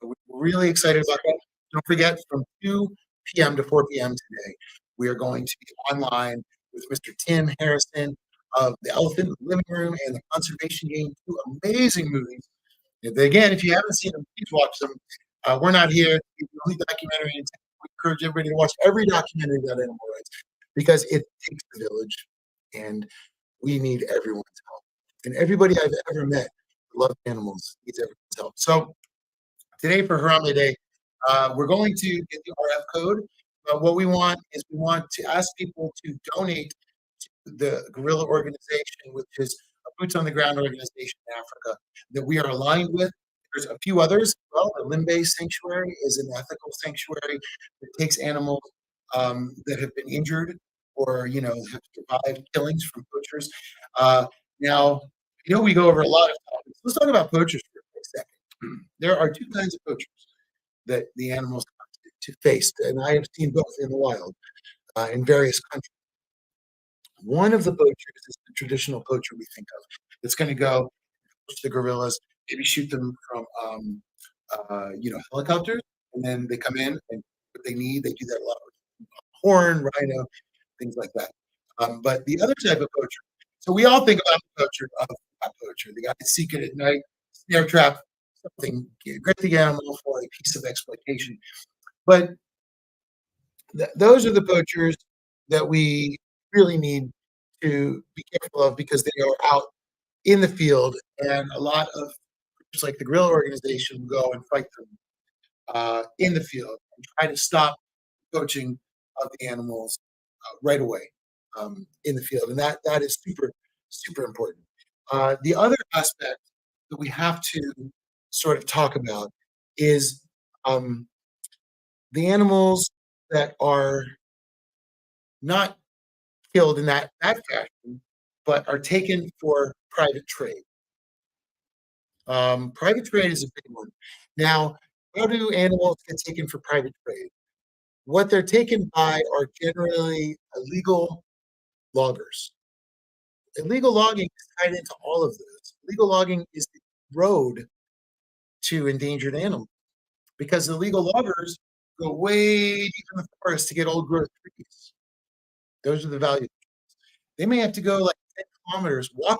we're really excited about that. Don't forget, from 2 p.m. to 4 p.m. today, we are going to be online with Mr. Tim Harrison of The Elephant in the Living Room and The Conservation Game, 2 amazing movies. And again, if you haven't seen them, please watch them. We're not here to be the only documentary. We encourage everybody to watch every documentary about animal rights because it takes the village, and we need everyone's help. And everybody I've ever met who loves animals needs everyone's help. So today for Harambe Day, we're going to get the RF code. What we want is we want to ask people to donate to the gorilla organization, which is a boots on the ground organization in Africa that we are aligned with. There's a few others as well. The Limbe Sanctuary is an ethical sanctuary that takes animals that have been injured or have survived killings from poachers. Now, we go over a lot of topics. Let's talk about poachers for a second. There are 2 kinds of poachers that the animals have to face, and I have seen both in the wild in various countries. One of the poachers is the traditional poacher we think of. It's going to go poach the gorillas, maybe shoot them from helicopters, and then they come in and what they need, they do that a lot with horn, rhino, things like that. But the other type of poacher, so we all think about the poacher, the guy seeking at night, snare trap, something, get the animal for a piece of exploitation. But those are the poachers that we really need to be careful of because they are out in the field, and a lot of groups like the Gorilla Organization will go and fight them in the field and try to stop poaching of the animals right away in the field, and that is super, super important. The other aspect that we have to sort of talk about is the animals that are not killed in that fashion, but are taken for private trade. Private trade is a big one. Now, how do animals get taken for private trade? What they're taken by are generally illegal loggers. Illegal logging is tied into all of this. Illegal logging is the road to endangered animals because illegal loggers go way deep in the forest to get old growth trees. Those are the values. They may have to go like 10 kilometers walking.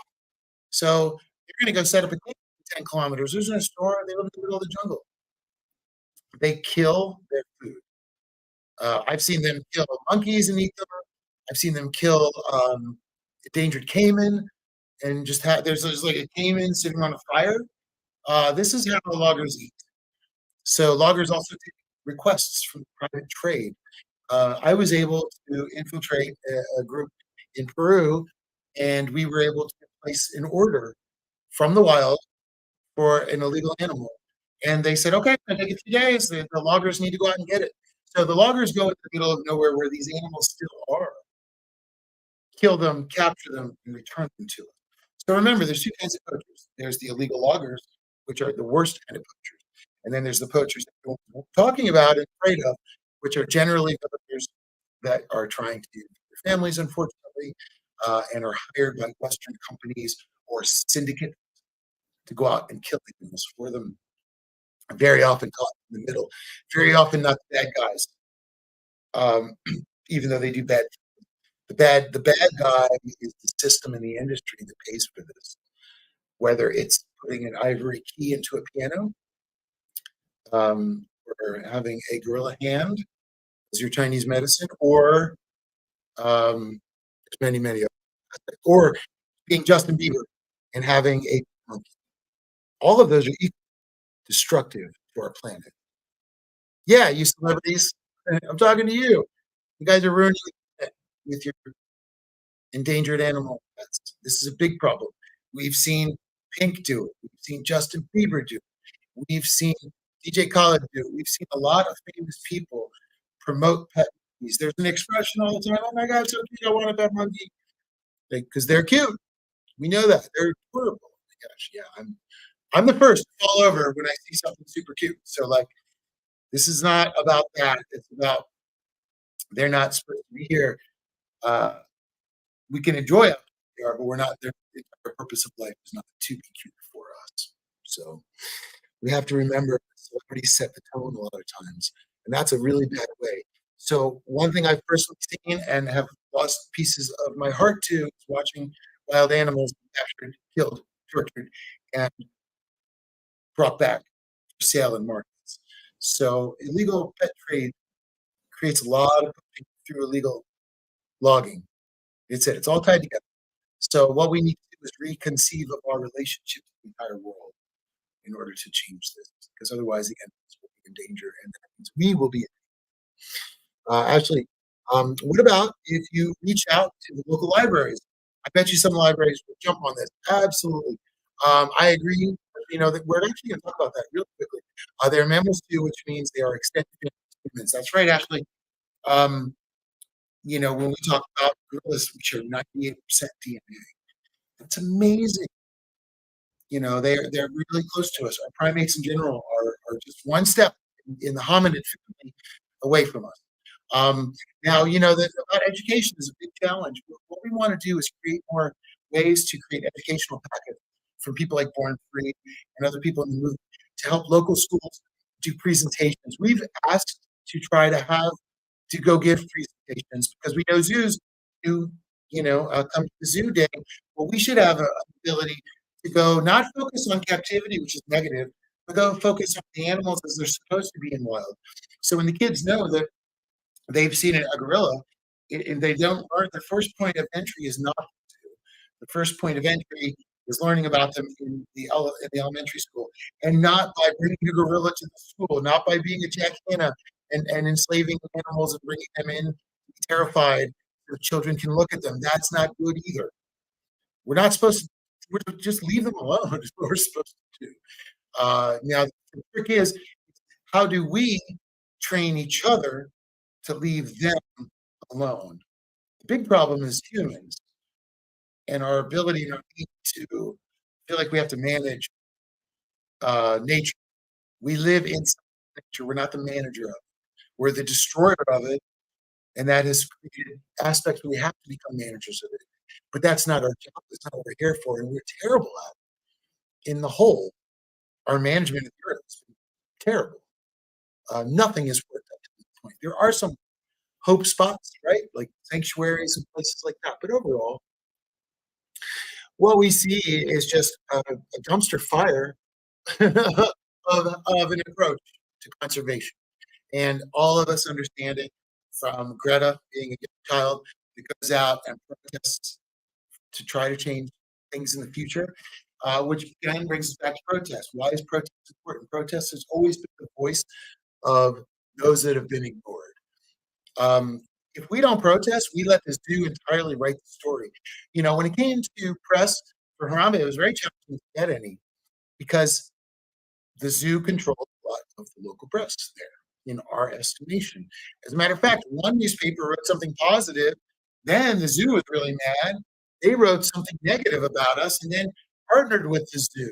So you're going to go set up a camp 10 kilometers. There's no store. They live in the middle of the jungle. They kill their food. I've seen them kill monkeys and eat them. I've seen them kill endangered caiman and just there's like a caiman sitting on a fire This is how loggers eat. So loggers also take requests from private trade. I was able to infiltrate a group in Peru, and we were able to place an order from the wild for an illegal animal. And they said, okay, it's going to take a few days. The loggers need to go out and get it. So the loggers go into the middle of nowhere where these animals still are, kill them, capture them, and return them to us. So remember, there's two kinds of poachers. There's the illegal loggers, which are the worst kind of poachers. And then there's the poachers that we're talking about and afraid of, which are generally poachers that are trying to feed their families, unfortunately, and are hired by Western companies or syndicates to go out and kill animals for them. Very often caught in the middle. Very often not the bad guys, even though they do bad. The bad guy is the system and the industry that pays for this. Whether it's putting an ivory key into a piano, or having a gorilla hand as your Chinese medicine, or there's many others, or being Justin Bieber and having a monkey. All of those are equally destructive to our planet. Yeah, you celebrities, I'm talking to you. You guys are ruining it with your endangered animal pets. This is a big problem. We've seen Pink do it. We've seen Justin Bieber do it. We've seen DJ Khaled do it. We've seen a lot of famous people promote pet monkeys. There's an expression all the time, oh my God, so cute, I want a pet monkey. Because they're cute. We know that. They're adorable. Oh my gosh, yeah. I'm the first to fall over when I see something super cute. So like this is not about that. It's about they're not supposed to be here. We can enjoy them, they are, but we're not. The entire purpose of life is not to be cute for us. So we have to remember celebrities set the tone a lot of times, and that's a really bad way. So one thing I've personally seen and have lost pieces of my heart to is watching wild animals captured, killed, tortured, and brought back for sale in markets. So illegal pet trade creates a lot of poaching through illegal logging. It's all tied together. So what we need to do is reconceive of our relationship to the entire world in order to change this, because otherwise the animals will be in danger, and that means we will be. Actually, what about if you reach out to the local libraries? I bet you some libraries will jump on this. Absolutely. I agree. You know, that we're actually going to talk about that real quickly. They're mammals too, which means they are extended humans. That's right, Ashley. Um, you know, when we talk about gorillas, which are 98% DNA, that's amazing. You know, they're really close to us. Our primates in general are just one step in the hominid family away from us. Now, you know that about education is a big challenge. What we want to do is create more ways to create educational packets for people like Born Free and other people in the movement to help local schools do presentations. We've asked to try to have to go give presentations because we know zoos do, come to the zoo day. Well, we should have an ability to go not focus on captivity, which is negative, but go focus on the animals as they're supposed to be in wild. So when the kids know that they've seen a gorilla, and they don't learn, the first point of entry is not zoo. The first point of entry is learning about them in the elementary school, and not by bringing a gorilla to the school, not by being a Jack Hanna and enslaving animals and bringing them in terrified so children can look at them. That's not good either. We're not supposed to. We're to just leave them alone. Is what we're supposed to do. Now the trick is, how do we train each other to leave them alone? The big problem is humans and our ability and our need to feel like we have to manage nature. We live inside nature. We're not the manager of it. We're the destroyer of it, and that has created aspects where we have to become managers of it. But that's not our job. That's not what we're here for, and we're terrible at it. In the whole, our management of the earth is terrible. Nothing is worked up to this point. There are some hope spots, right? Like sanctuaries and places like that. But overall, what we see is just a dumpster fire of an approach to conservation. And all of us understand it, from Greta being a young child that goes out and protests to try to change things in the future. which again brings us back to protest. Why is protest important? Protest has always been the voice of those that have been ignored. If we don't protest, we let the zoo entirely write the story. When it came to press for Harambe, it was very challenging to get any because the zoo controlled a lot of the local press there, in our estimation. As a matter of fact, one newspaper wrote something positive, then the zoo was really mad. They wrote something negative about us and then partnered with the zoo.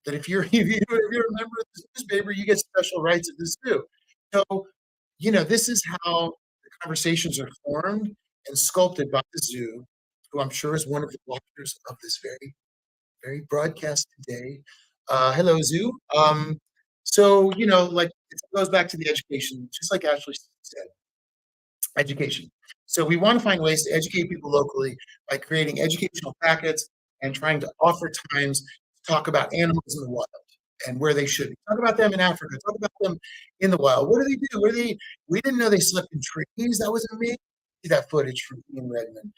That if you're a member of the newspaper, you get special rights at the zoo. So, this is how the conversations are formed and sculpted by the zoo, who I'm sure is one of the watchers of this very, very broadcast today. Hello, Zoo. It goes back to the education, just like Ashley said, education. So we want to find ways to educate people locally by creating educational packets and trying to offer times to talk about animals in the wild and where they should be. Talk about them in Africa. Talk about them in the wild. What do they do? We didn't know they slept in trees. That was amazing. See that footage from Ian Redmond.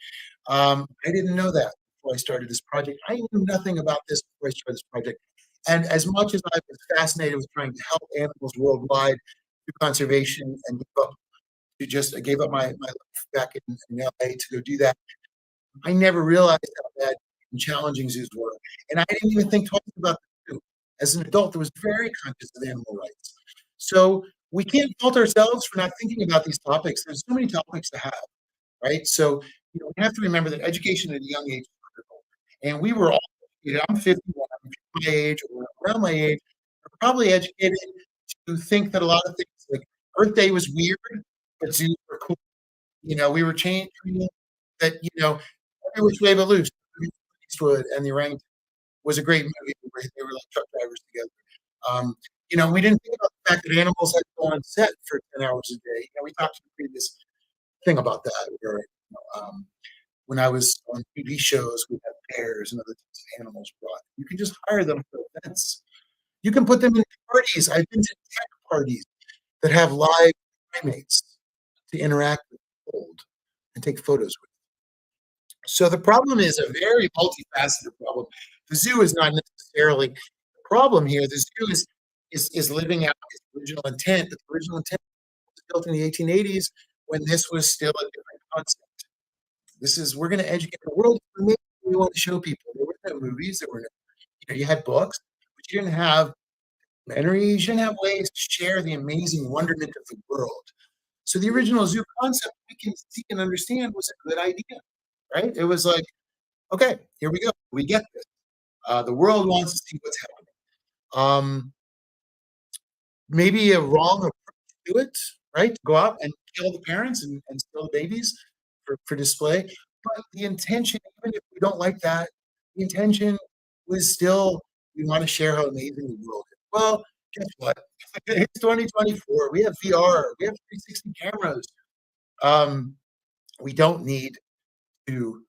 I didn't know that before I started this project. I knew nothing about this before I started this project. And as much as I was fascinated with trying to help animals worldwide through conservation and I gave up my life back in LA to go do that, I never realized how bad and challenging zoos were. And I didn't even think twice about the zoo. As an adult, I was very conscious of animal rights. So we can't fault ourselves for not thinking about these topics. There's so many topics to have, right? So we have to remember that education at a young age is critical. And we were all, I'm 51, I'm my age or around my age, are probably educated to think that a lot of things like Earth Day was weird, but zoos were cool. We were changing that, Every Which Way But Loose, Eastwood and the Orangutan was a great movie where they were like truck drivers together. We didn't think about the fact that animals had to go on set for 10 hours a day. We talked in the previous thing about that, where when I was on TV shows, we had bears and other types of animals brought. You can just hire them for events. You can put them in parties. I've been to tech parties that have live primates to interact with, hold, and take photos with. So the problem is a very multifaceted problem. The zoo is not necessarily the problem here. The zoo is living out its original intent, but the original intent was built in the 1880s when this was still a different concept. We're going to educate the world. We want to show people. There were no movies. There were no, you had books, but you didn't have documentaries. You didn't have ways to share the amazing wonderment of the world. So the original zoo concept, we can see and understand, was a good idea, right? It was like, okay, here we go. We get this. The world wants to see what's happening. Maybe a wrong approach to it, right? To go out and kill the parents and steal the babies for display. But the intention, even if we don't like that, the intention was still, we want to share how amazing the world is. Well, guess what? It's 2024. We have VR. We have 360 cameras. We don't need to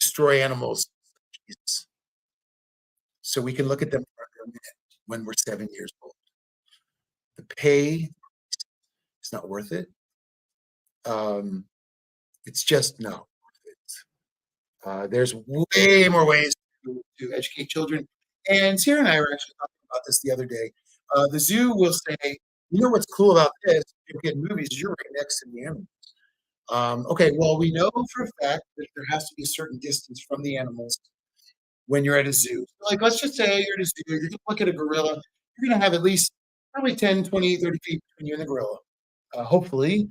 destroy animals so we can look at them for a minute when we're 7 years old. The pay is not worth it. It's just not worth it. There's way more ways to educate children. And Sarah and I were actually talking about this the other day. The zoo will say, what's cool about this? You get movies, you're right next to the animals. Okay, well, we know for a fact that there has to be a certain distance from the animals when you're at a zoo. So let's just say you're at a zoo, you're going to look at a gorilla, you're going to have at least probably 10, 20, 30 feet between you and the gorilla. Hopefully,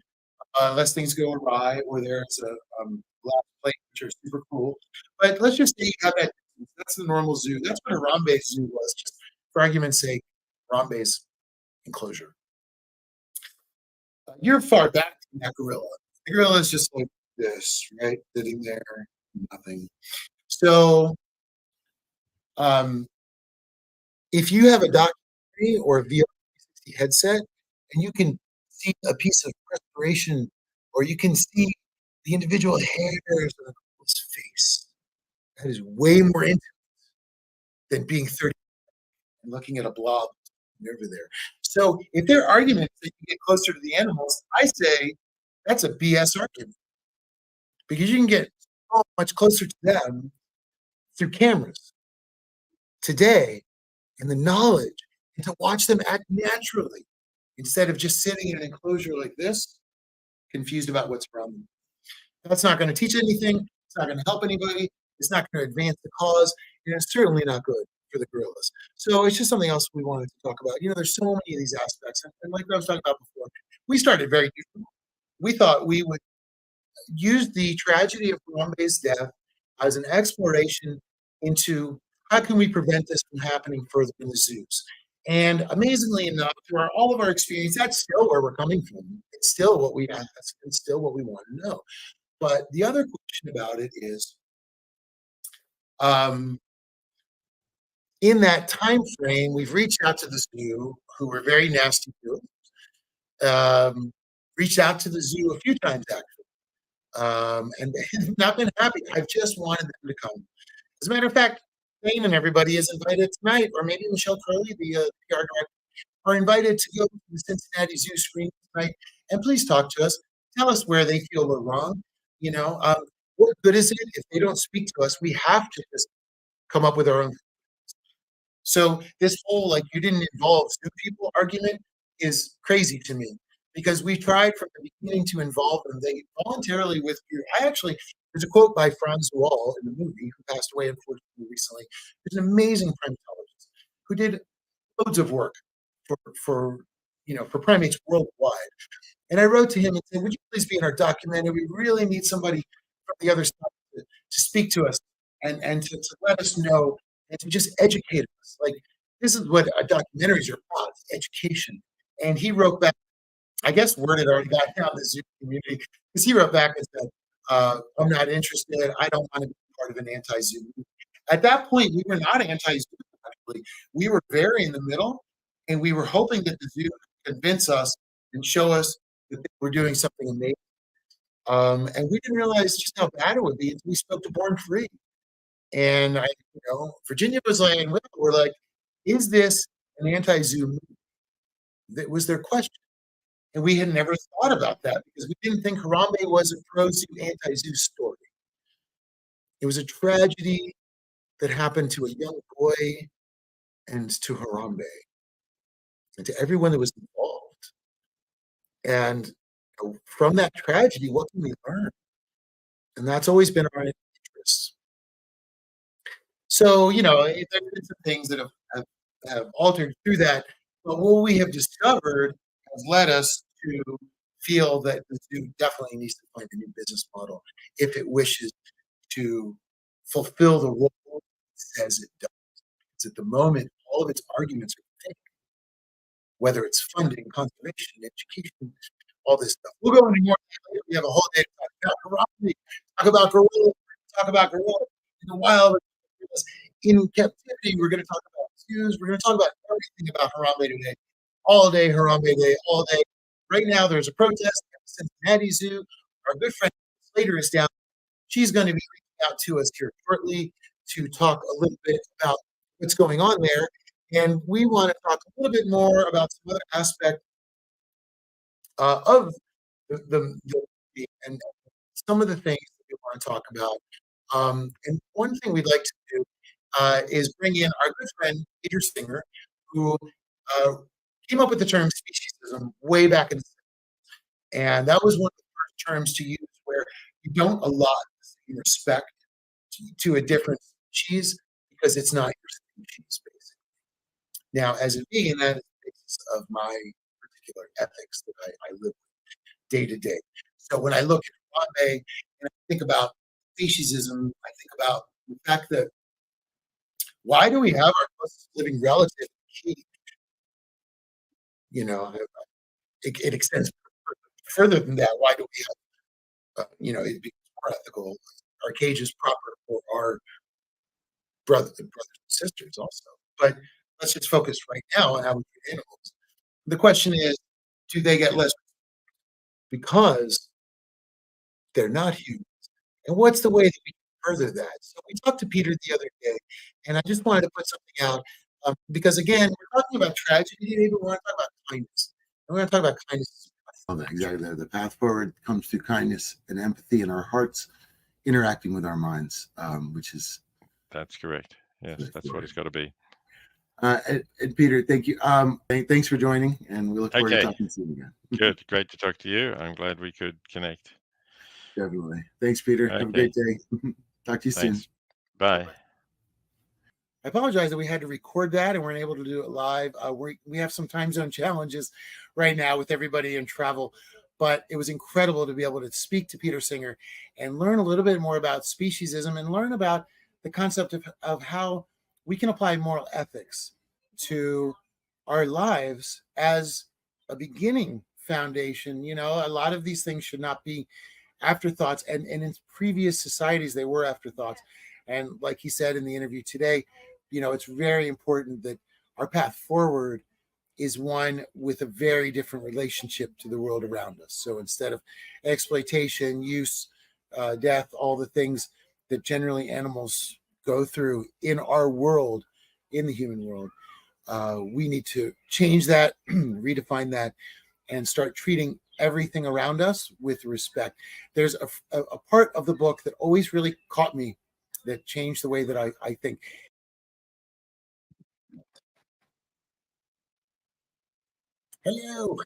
unless things go awry or there's a glass plate, which are super cool. But let's just say you have that distance. That's the normal zoo. That's what Harambe Zoo was, just for argument's sake, Harambe's enclosure. You're far back from that gorilla. The gorilla is just like this, right? Sitting there, nothing. So, if you have a documentary or a VR headset and you can see a piece of respiration or you can see the individual hairs on his face, that is way more intimate than being 30 and looking at a blob over there. So if there are arguments that you get closer to the animals, I say that's a BS argument because you can get so much closer to them through cameras, today and the knowledge, and to watch them act naturally instead of just sitting in an enclosure like this, confused about what's around them. That's not going to teach anything. It's not going to help anybody. It's not going to advance the cause. And it's certainly not good for the gorillas. So it's just something else we wanted to talk about. There's so many of these aspects. And like I was talking about before, we started very different. We thought we would use the tragedy of Harambe's death as an exploration into how can we prevent this from happening further in the zoos. And amazingly enough, through all of our experience, that's still where we're coming from. It's still what we ask. It's still what we want to know. But the other question about it is, in that time frame, we've reached out to the zoo, who were very nasty to us. Reached out to the zoo a few times, actually, and they've not been happy. I've just wanted them to come. As a matter of fact, Dane and everybody is invited tonight, or maybe Michelle Curley, the PR director, are invited to go to the Cincinnati Zoo screening tonight. And please talk to us. Tell us where they feel we're wrong. What good is it if they don't speak to us? We have to just come up with our own. So this whole you didn't involve zoo people argument is crazy to me, because we tried from the beginning to involve them. They voluntarily withdrew. There's a quote by Franz Wall in the movie, who passed away unfortunately recently. There's an amazing primatologist who did loads of work for primates worldwide. And I wrote to him and said, would you please be in our documentary? We really need somebody from the other side to speak to us and to let us know and to just educate us. This is what documentaries are about, education. And he wrote back, I guess word had already gotten out of the zoo community, because he wrote back and said, I'm not interested. I don't want to be part of an anti-zoo movement. At that point, we were not anti-zoo, actually. We were very in the middle, and we were hoping that the zoo would convince us and show us that they were doing something amazing. And we didn't realize just how bad it would be until we spoke to Born Free. And Virginia was like, and we're like, is this an anti-zoo movement? That was their question. And we had never thought about that, because we didn't think Harambe was a pro-zoo, anti-zoo story. It was a tragedy that happened to a young boy and to Harambe and to everyone that was involved. And from that tragedy, what can we learn? And that's always been our interest. So, there have been some things that have altered through that. But what we have discovered has led us to feel that the zoo definitely needs to find a new business model if it wishes to fulfill the role it says it does. Because at the moment, all of its arguments are fake, whether it's funding, conservation, education, all this stuff. We'll go into more. We have a whole day to talk about Harambe, talk about gorilla in the wild. In captivity, we're going to talk about zoos. We're going to talk about everything about Harambe today. All day, Harambe Day, all day. Right now, there's a protest at the Cincinnati Zoo. Our good friend Slater is down. She's going to be reaching out to us here shortly to talk a little bit about what's going on there. And we want to talk a little bit more about some other aspect of the and some of the things that we want to talk about. And one thing we'd like to do is bring in our good friend Peter Singer, who came up with the term speciesism way back in the 70s. And that was one of the first terms to use where you don't allot the same respect to a different species because it's not your species, basically. Now, as a vegan, that is the basis of my particular ethics that I live with day to day. So when I look at Harambe and I think about speciesism, I think about the fact that why do we have our closest living relative keep? It extends further than that. Why do we have, it becomes more ethical? Our cage is proper for our brothers and sisters also. But let's just focus right now on how we treat animals. The question is, do they get less? Because they're not humans. And what's the way that we can further that? So we talked to Peter the other day, and I just wanted to put something out because, again, we're talking about tragedy today, but we want to talk about kindness. And we're going to talk about kindness. Exactly. The path forward comes through kindness and empathy in our hearts, interacting with our minds, which is... That's correct. Yes, that's what it's got to be. And Peter, thank you. Thanks for joining, and we look forward to Okay. talking to you again. Good. Great to talk to you. I'm glad we could connect. Definitely. Thanks, Peter. Have a Okay. great day. Talk to you soon. Thanks. Bye. I apologize that we had to record that and weren't able to do it live. We have some time zone challenges right now with everybody in travel, but it was incredible to be able to speak to Peter Singer and learn a little bit more about speciesism and learn about the concept of how we can apply moral ethics to our lives as a beginning foundation. You know, a lot of these things should not be afterthoughts, and in previous societies they were afterthoughts. And like he said in the interview today, you know, it's very important that our path forward is one with a very different relationship to the world around us. So instead of exploitation, use, death, all the things that generally animals go through in our world, in the human world, we need to change that, redefine that, and start treating everything around us with respect. There's a part of the book that always really caught me, that changed the way that I think. Hello,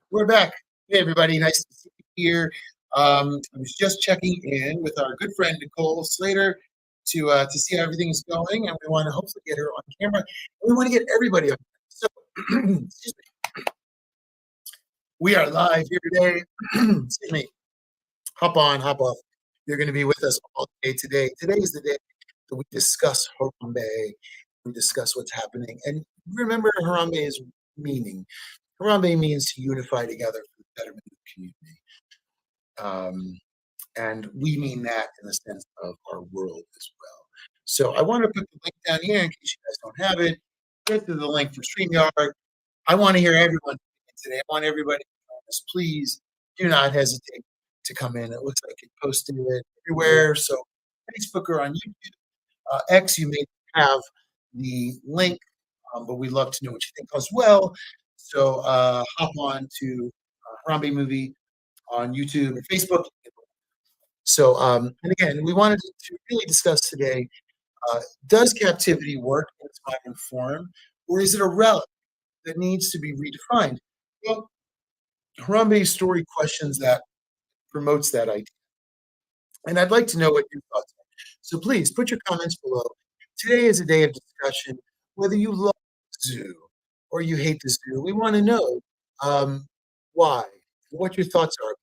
we're back. Hey, everybody, nice to see you here. I was just checking in with our good friend Nicole Slater to see how everything is going, and we want to hopefully get her on camera. We want to get everybody on. So, excuse me. We are live here today. Excuse me. Hop on, hop off. You're going to be with us all day today. Today is the day that we discuss Harambe. We discuss what's happening, and remember Harambe's meaning. Harambe means to unify together for the betterment of the community. And we mean that in the sense of our world as well. So I want to put the link down here in case you guys don't have it. Get to the link for StreamYard. I want to hear everyone today. I want everybody to join us. Please do not hesitate to come in. It looks like it posted it everywhere. So Facebook or on YouTube. X, you may have the link, but we'd love to know what you think as well. So hop on to Harambe Movie on YouTube and Facebook. So, and again, we wanted to really discuss today, does captivity work in its modern form, or is it a relic that needs to be redefined? Well, Harambe's story questions that, promotes that idea. And I'd like to know what your thoughts are. So please put your comments below. Today is a day of discussion, whether you love the zoo or you hate the zoo. We want to know why, what your thoughts are.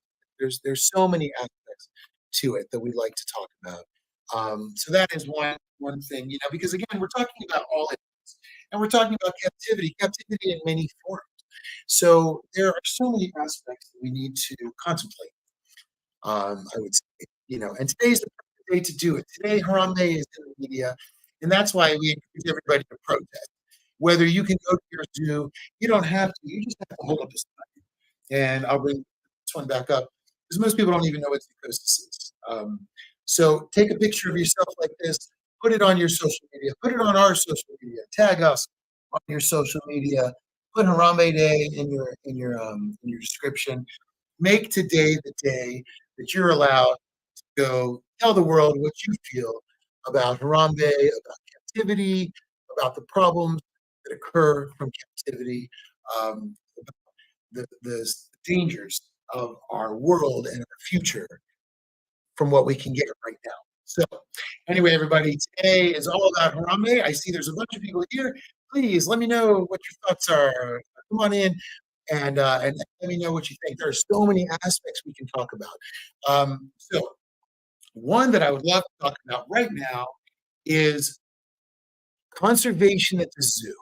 There's so many aspects to it that we'd like to talk about. So that is one thing, you know, because again, we're talking about all animals, and we're talking about captivity in many forms. So there are so many aspects that we need to contemplate. I would say, you know, and today's the perfect day to do it. Today, Harambe is in the media, and that's why we encourage everybody to protest. Whether you can go to your zoo, you don't have to. You just have to hold up a sign. And I'll bring this one back up because most people don't even know what zoonosis is. So take a picture of yourself like this, put it on your social media, put it on our social media, tag us on your social media, put Harambe Day in your description. Make today the day that you're allowed to go tell the world what you feel about Harambe, about captivity, about the problems that occur from captivity, the dangers of our world and our future from what we can get right now. So anyway, everybody, today is all about Harambe. I see there's a bunch of people here. Please let me know what your thoughts are. Come on in and let me know what you think. There are so many aspects we can talk about. So one that I would love to talk about right now is conservation at the zoo.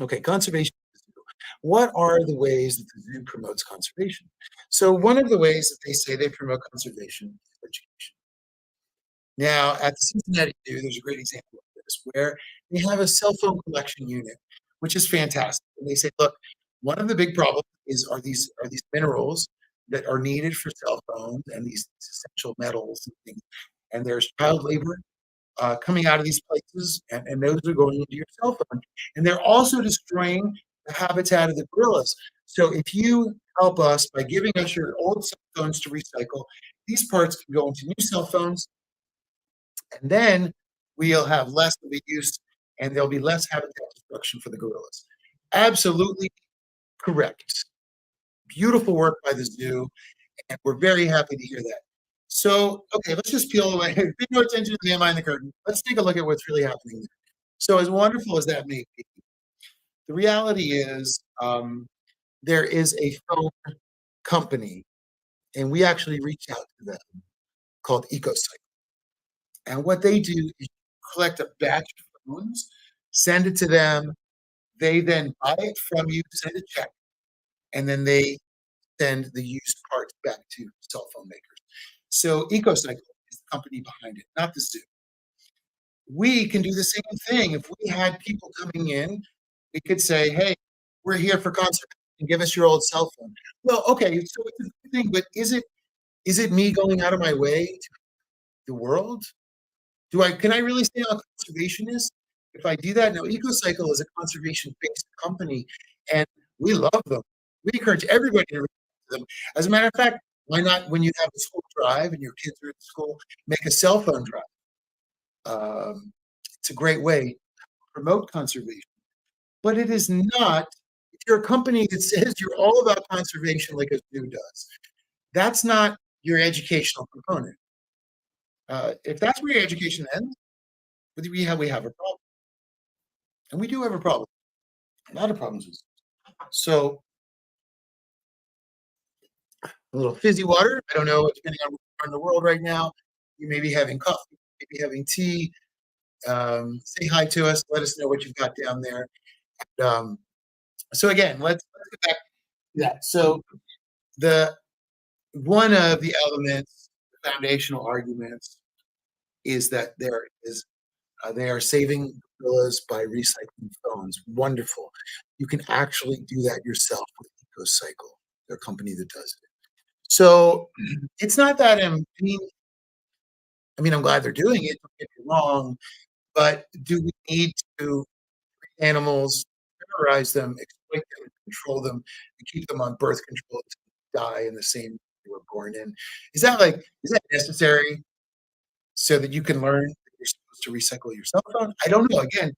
Okay, conservation at the zoo. What are the ways that the zoo promotes conservation? So one of the ways that they say they promote conservation is education. Now, at the Cincinnati Zoo, there's a great example of this, where they have a cell phone collection unit, which is fantastic. And they say, look, one of the big problems are these minerals that are needed for cell phones and these essential metals and things. And there's child labor coming out of these places, and those are going into your cell phone. And they're also destroying the habitat of the gorillas. So if you help us by giving us your old cell phones to recycle, these parts can go into new cell phones. And then we'll have less of a use and there'll be less habitat destruction for the gorillas. Absolutely correct. Beautiful work by the zoo, and we're very happy to hear that. So, okay, let's just peel away. Pay no attention to the man behind the curtain. Let's take a look at what's really happening there. So, as wonderful as that may be, the reality is there is a phone company, and we actually reached out to them, called EcoCycle. And what they do is collect a batch of phones, send it to them. They then buy it from you, send a check, and then they send the used parts back to cell phone makers. So EcoCycle is the company behind it, not the zoo. We can do the same thing. If we had people coming in, we could say, hey, we're here for conservation. Give us your old cell phone. Well, okay, so it's a good thing, but is it me going out of my way to the world? Can I really say I'm a conservationist? If I do that, now EcoCycle is a conservation-based company, and we love them. We encourage everybody to reach out to them. As a matter of fact, why not, when you have a school drive and your kids are at school, make a cell phone drive? It's a great way to promote conservation. But it is not, if you're a company that says you're all about conservation like a zoo does, that's not your educational component. If that's where your education ends, we have a problem. And we do have a problem. A lot of problems with zoos. So, a little fizzy water. I don't know, depending on where you are in the world right now, you may be having coffee, maybe having tea. Say hi to us. Let us know what you've got down there. And, so again, let's get back to that. So one of the elements, the foundational arguments, is that they are saving gorillas by recycling phones. Wonderful. You can actually do that yourself with EcoCycle, their company that does it. So it's not that I'm glad they're doing it, don't get me wrong, but do we need to treat animals, terrorize them, exploit them, control them, and keep them on birth control to die in the same they were born in? Is that necessary so that you can learn that you're supposed to recycle your cell phone? I don't know. Again,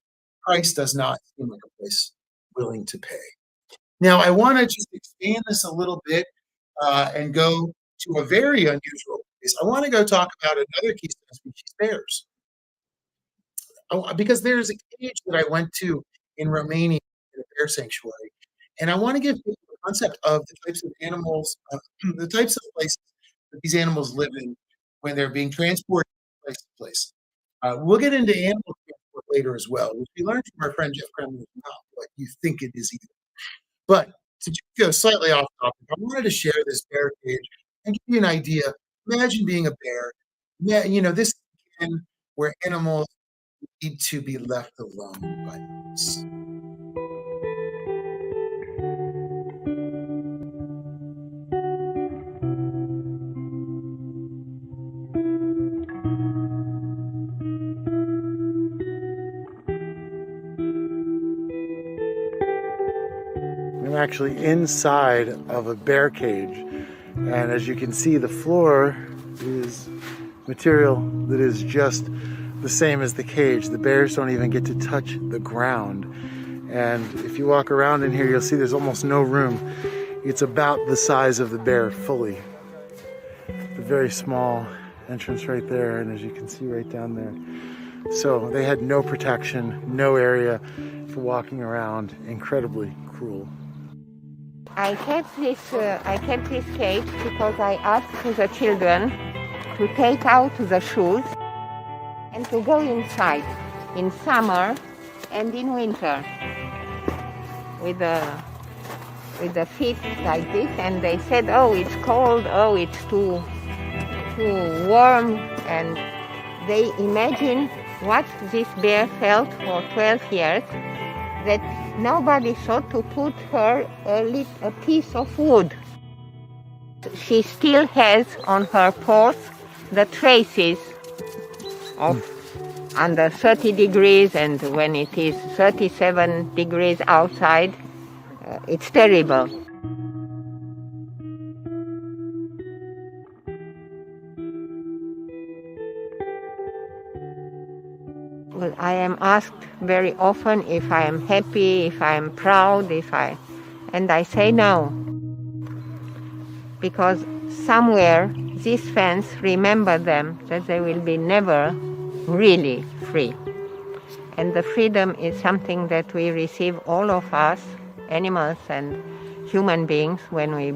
price does not seem like a place willing to pay. Now, I want to just expand this a little bit and go to a very unusual place. I want to go talk about another keystone species, bears. Because there's a cage that I went to in Romania in a bear sanctuary, and I want to give people a concept of the types of animals, the types of places that these animals live in when they're being transported from place to place. We'll get into animal transport later as well, which we learned from our friend Jeff Kremlin is not what you think it is either. But to just go slightly off topic, I wanted to share this bear cage and give you an idea. Imagine being a bear. This is again where animals need to be left alone by us. I'm actually inside of a bear cage, and as you can see, the floor is material that is just the same as the cage. The bears don't even get to touch the ground, and if you walk around in here, you'll see there's almost no room. It's about the size of the bear fully. The very small entrance right there, and as you can see right down there. So they had no protection, no area for walking around. Incredibly cruel. I kept this cage because I asked the children to take out the shoes and to go inside in summer and in winter with the feet like this, and they said, oh, it's cold, oh, it's too warm, and they imagined what this bear felt for 12 years, that nobody thought to put her a piece of wood. She still has on her paws the traces of under 30 degrees, and when it is 37 degrees outside, it's terrible. I am asked very often if I am happy, if I am proud, and I say no. Because somewhere these fans remember them that they will be never really free. And the freedom is something that we receive, all of us, animals and human beings, when we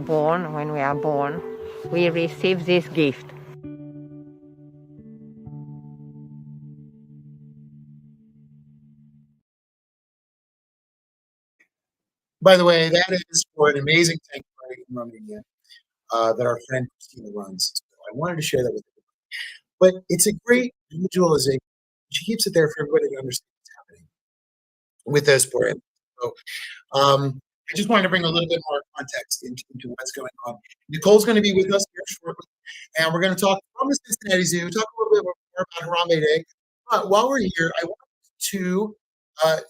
are born, we receive this gift. By the way, that is for an amazing sanctuary in Romania that our friend Christina runs. So I wanted to share that with you. But it's a great visualization. She keeps it there for everybody to understand what's happening with those poor animals. So I just wanted to bring a little bit more context into what's going on. Nicole's going to be with us here shortly, and we're going to talk from the Cincinnati Zoo, talk a little bit more about Harambe Day. But while we're here, I want to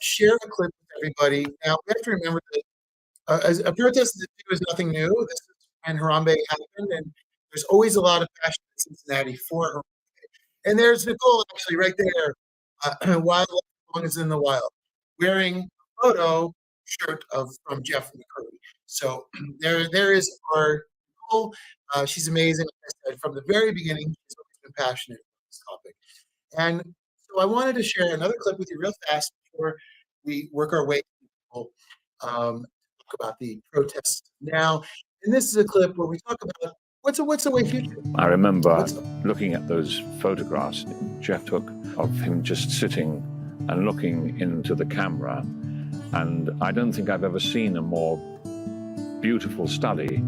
share a clip with everybody. Now, we have to remember that a protest at the zoo is nothing new. This is when Harambe happened, and there's always a lot of passion in Cincinnati for Harambe. And there's Nicole actually right there, wildlife belongs in the wild, wearing a photo shirt from Jeff McCurry. So there is our Nicole. She's amazing. Like I said, from the very beginning, she's always been passionate about this topic. And so I wanted to share another clip with you real fast before we work our way to talk about the protests now. And this is a clip where we talk about what's the way future. I remember looking at those photographs Jeff took of him just sitting and looking into the camera, and I don't think I've ever seen a more beautiful study.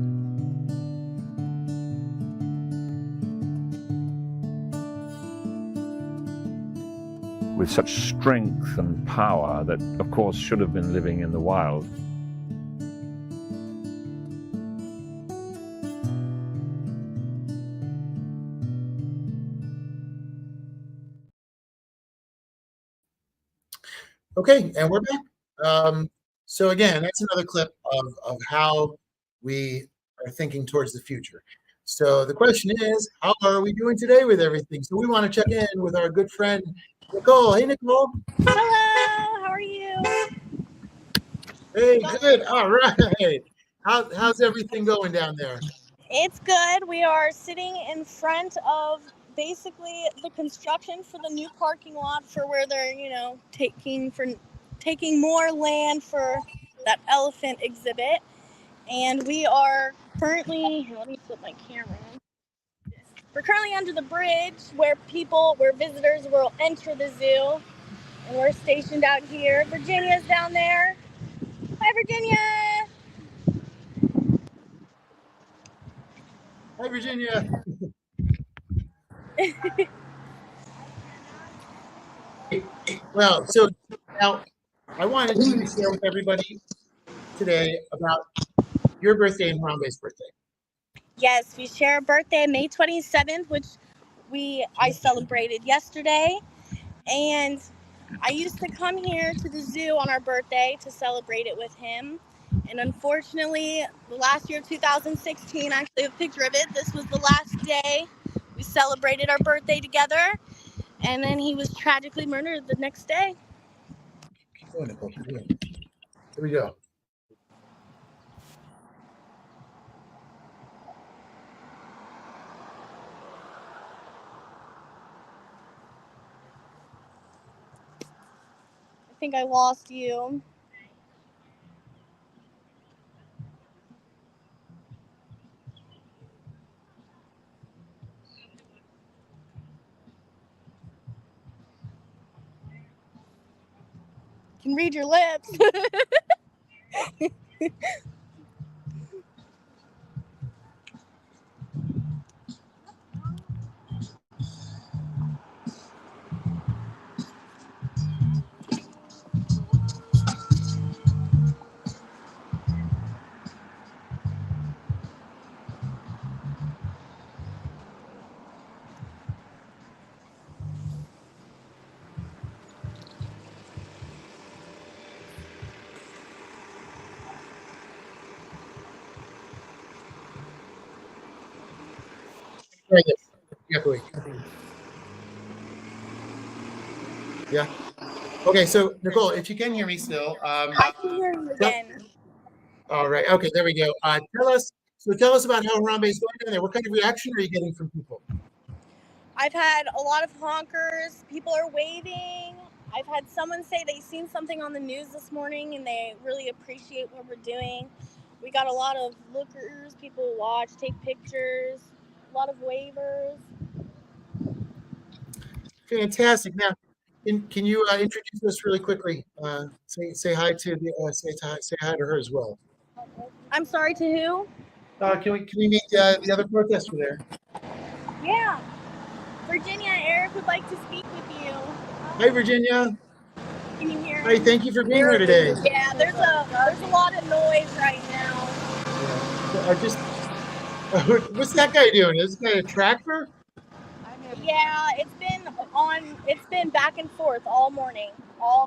With such strength and power that, of course, should have been living in the wild. Okay, and we're back. So again, that's another clip of how we are thinking towards the future. So the question is, how are we doing today with everything? So we want to check in with our good friend, Nicole. Hey, Nicole. Hello, how are you? Hey, good. All right. How's everything going down there? It's good. We are sitting in front of basically the construction for the new parking lot for where they're, taking more land for that elephant exhibit. And we are currently, let me flip my camera. We're currently under the bridge where visitors will enter the zoo. And we're stationed out here. Virginia's down there. Hi, Virginia. Hi, Virginia. Well, so now I wanted you to share with everybody today about your birthday and Harambe's birthday. Yes, we share a birthday, May 27th, which I celebrated yesterday. And I used to come here to the zoo on our birthday to celebrate it with him. And unfortunately, the last year, 2016, I actually have a picture of it. This was the last day we celebrated our birthday together. And then he was tragically murdered the next day. Keep going, Nicole. Keep going. Here we go. I think I lost you. Can read your lips. Right there. Yeah, wait. Yeah. Okay, so Nicole, if you can hear me still, I can hear you again. all right. Okay, there we go. Tell us about how Harambe is going down there. What kind of reaction are you getting from people? I've had a lot of honkers. People are waving. I've had someone say they've seen something on the news this morning and they really appreciate what we're doing. We got a lot of lookers, people watch, take pictures, a lot of wavers. Fantastic. Now, can you introduce us really quickly? Say hi to the say hi to her as well. I'm sorry, to who? Can we meet the other protester there? Yeah. Virginia, Eric would like to speak with you. Hi, Virginia. Can you hear him? Hi, thank you for being here today. Yeah, there's a lot of noise right now. Yeah. What's that guy doing? Is this guy a tractor? Yeah, it's been back and forth all morning.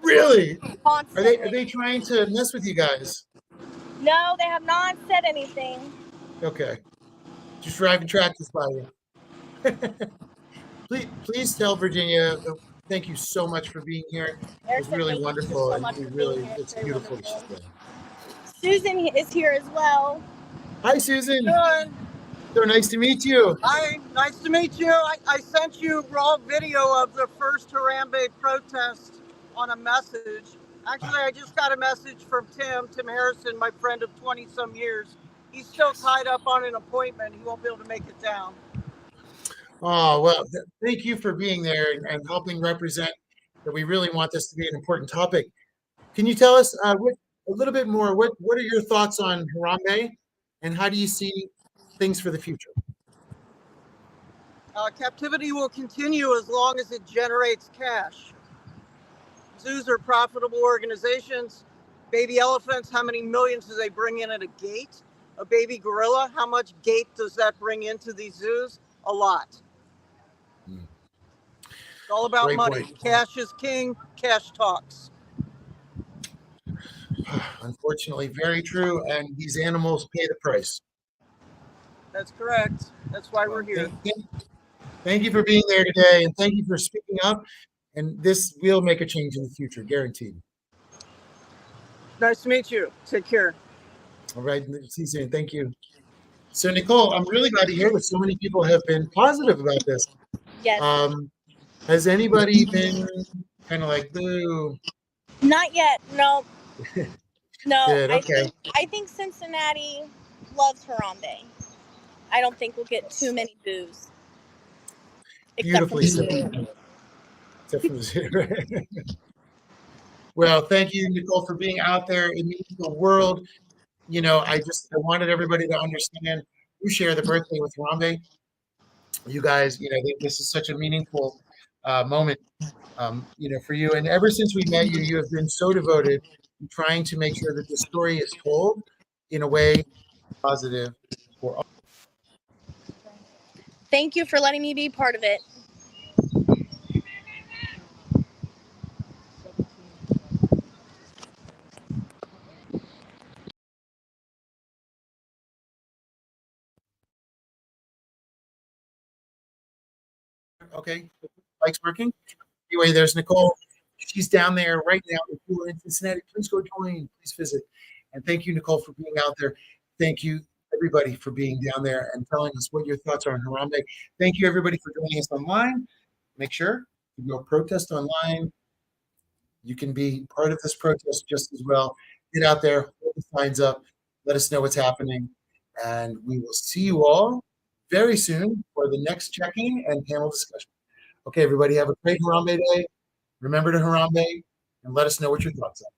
Really? Constantly. Are they trying to mess with you guys? No, they have not said anything. Okay. Just driving tractors by you. Please tell Virginia, thank you so much for being here. It's really wonderful, and it's beautiful that she's there. Susan is here as well. Hi, Susan. Good. So nice to meet you. Hi, nice to meet you. I sent you raw video of the first Harambe protest on a message. Actually, I just got a message from Tim Harrison, my friend of 20 some years. He's still tied up on an appointment. He won't be able to make it down. Oh, well, thank you for being there and helping represent that we really want this to be an important topic. Can you tell us a little bit more? What are your thoughts on Harambe, and how do you see things for the future? Captivity will continue as long as it generates cash. Zoos are profitable organizations. Baby elephants, how many millions do they bring in at a gate? A baby gorilla, how much gate does that bring into these zoos? A lot. It's all about Great money. point. Cash is king, cash talks. Unfortunately, very true, and these animals pay the price. That's correct. That's why we're here. Thank you for being there today, and thank you for speaking up. And this will make a change in the future, guaranteed. Nice to meet you. Take care. All right, see you soon. Thank you. So, Nicole, I'm really glad to hear that so many people have been positive about this. Yes. Has anybody been kind of like, boo? Not yet. No. No. Good, okay. I think Cincinnati loves Harambe. I don't think we'll get too many boos. Beautifully said. Except for the zoo. Well, thank you, Nicole, for being out there in the world. You know, I wanted everybody to understand you share the birthday with Harambe. You guys, this is such a meaningful moment, for you. And ever since we met you, you have been so devoted to trying to make sure that the story is told in a way positive for all. Thank you for letting me be part of it. Okay, mic's working. Anyway, there's Nicole. She's down there right now. If you are in Cincinnati, please go join. Please visit. And thank you, Nicole, for being out there. Thank you, everybody, for being down there and telling us what your thoughts are on Harambe. Thank you, everybody, for joining us online. Make sure you go protest online. You can be part of this protest just as well. Get out there, hold the signs up, let us know what's happening. And we will see you all very soon for the next check-in and panel discussion. Okay, everybody, have a great Harambe Day. Remember to Harambe and let us know what your thoughts are.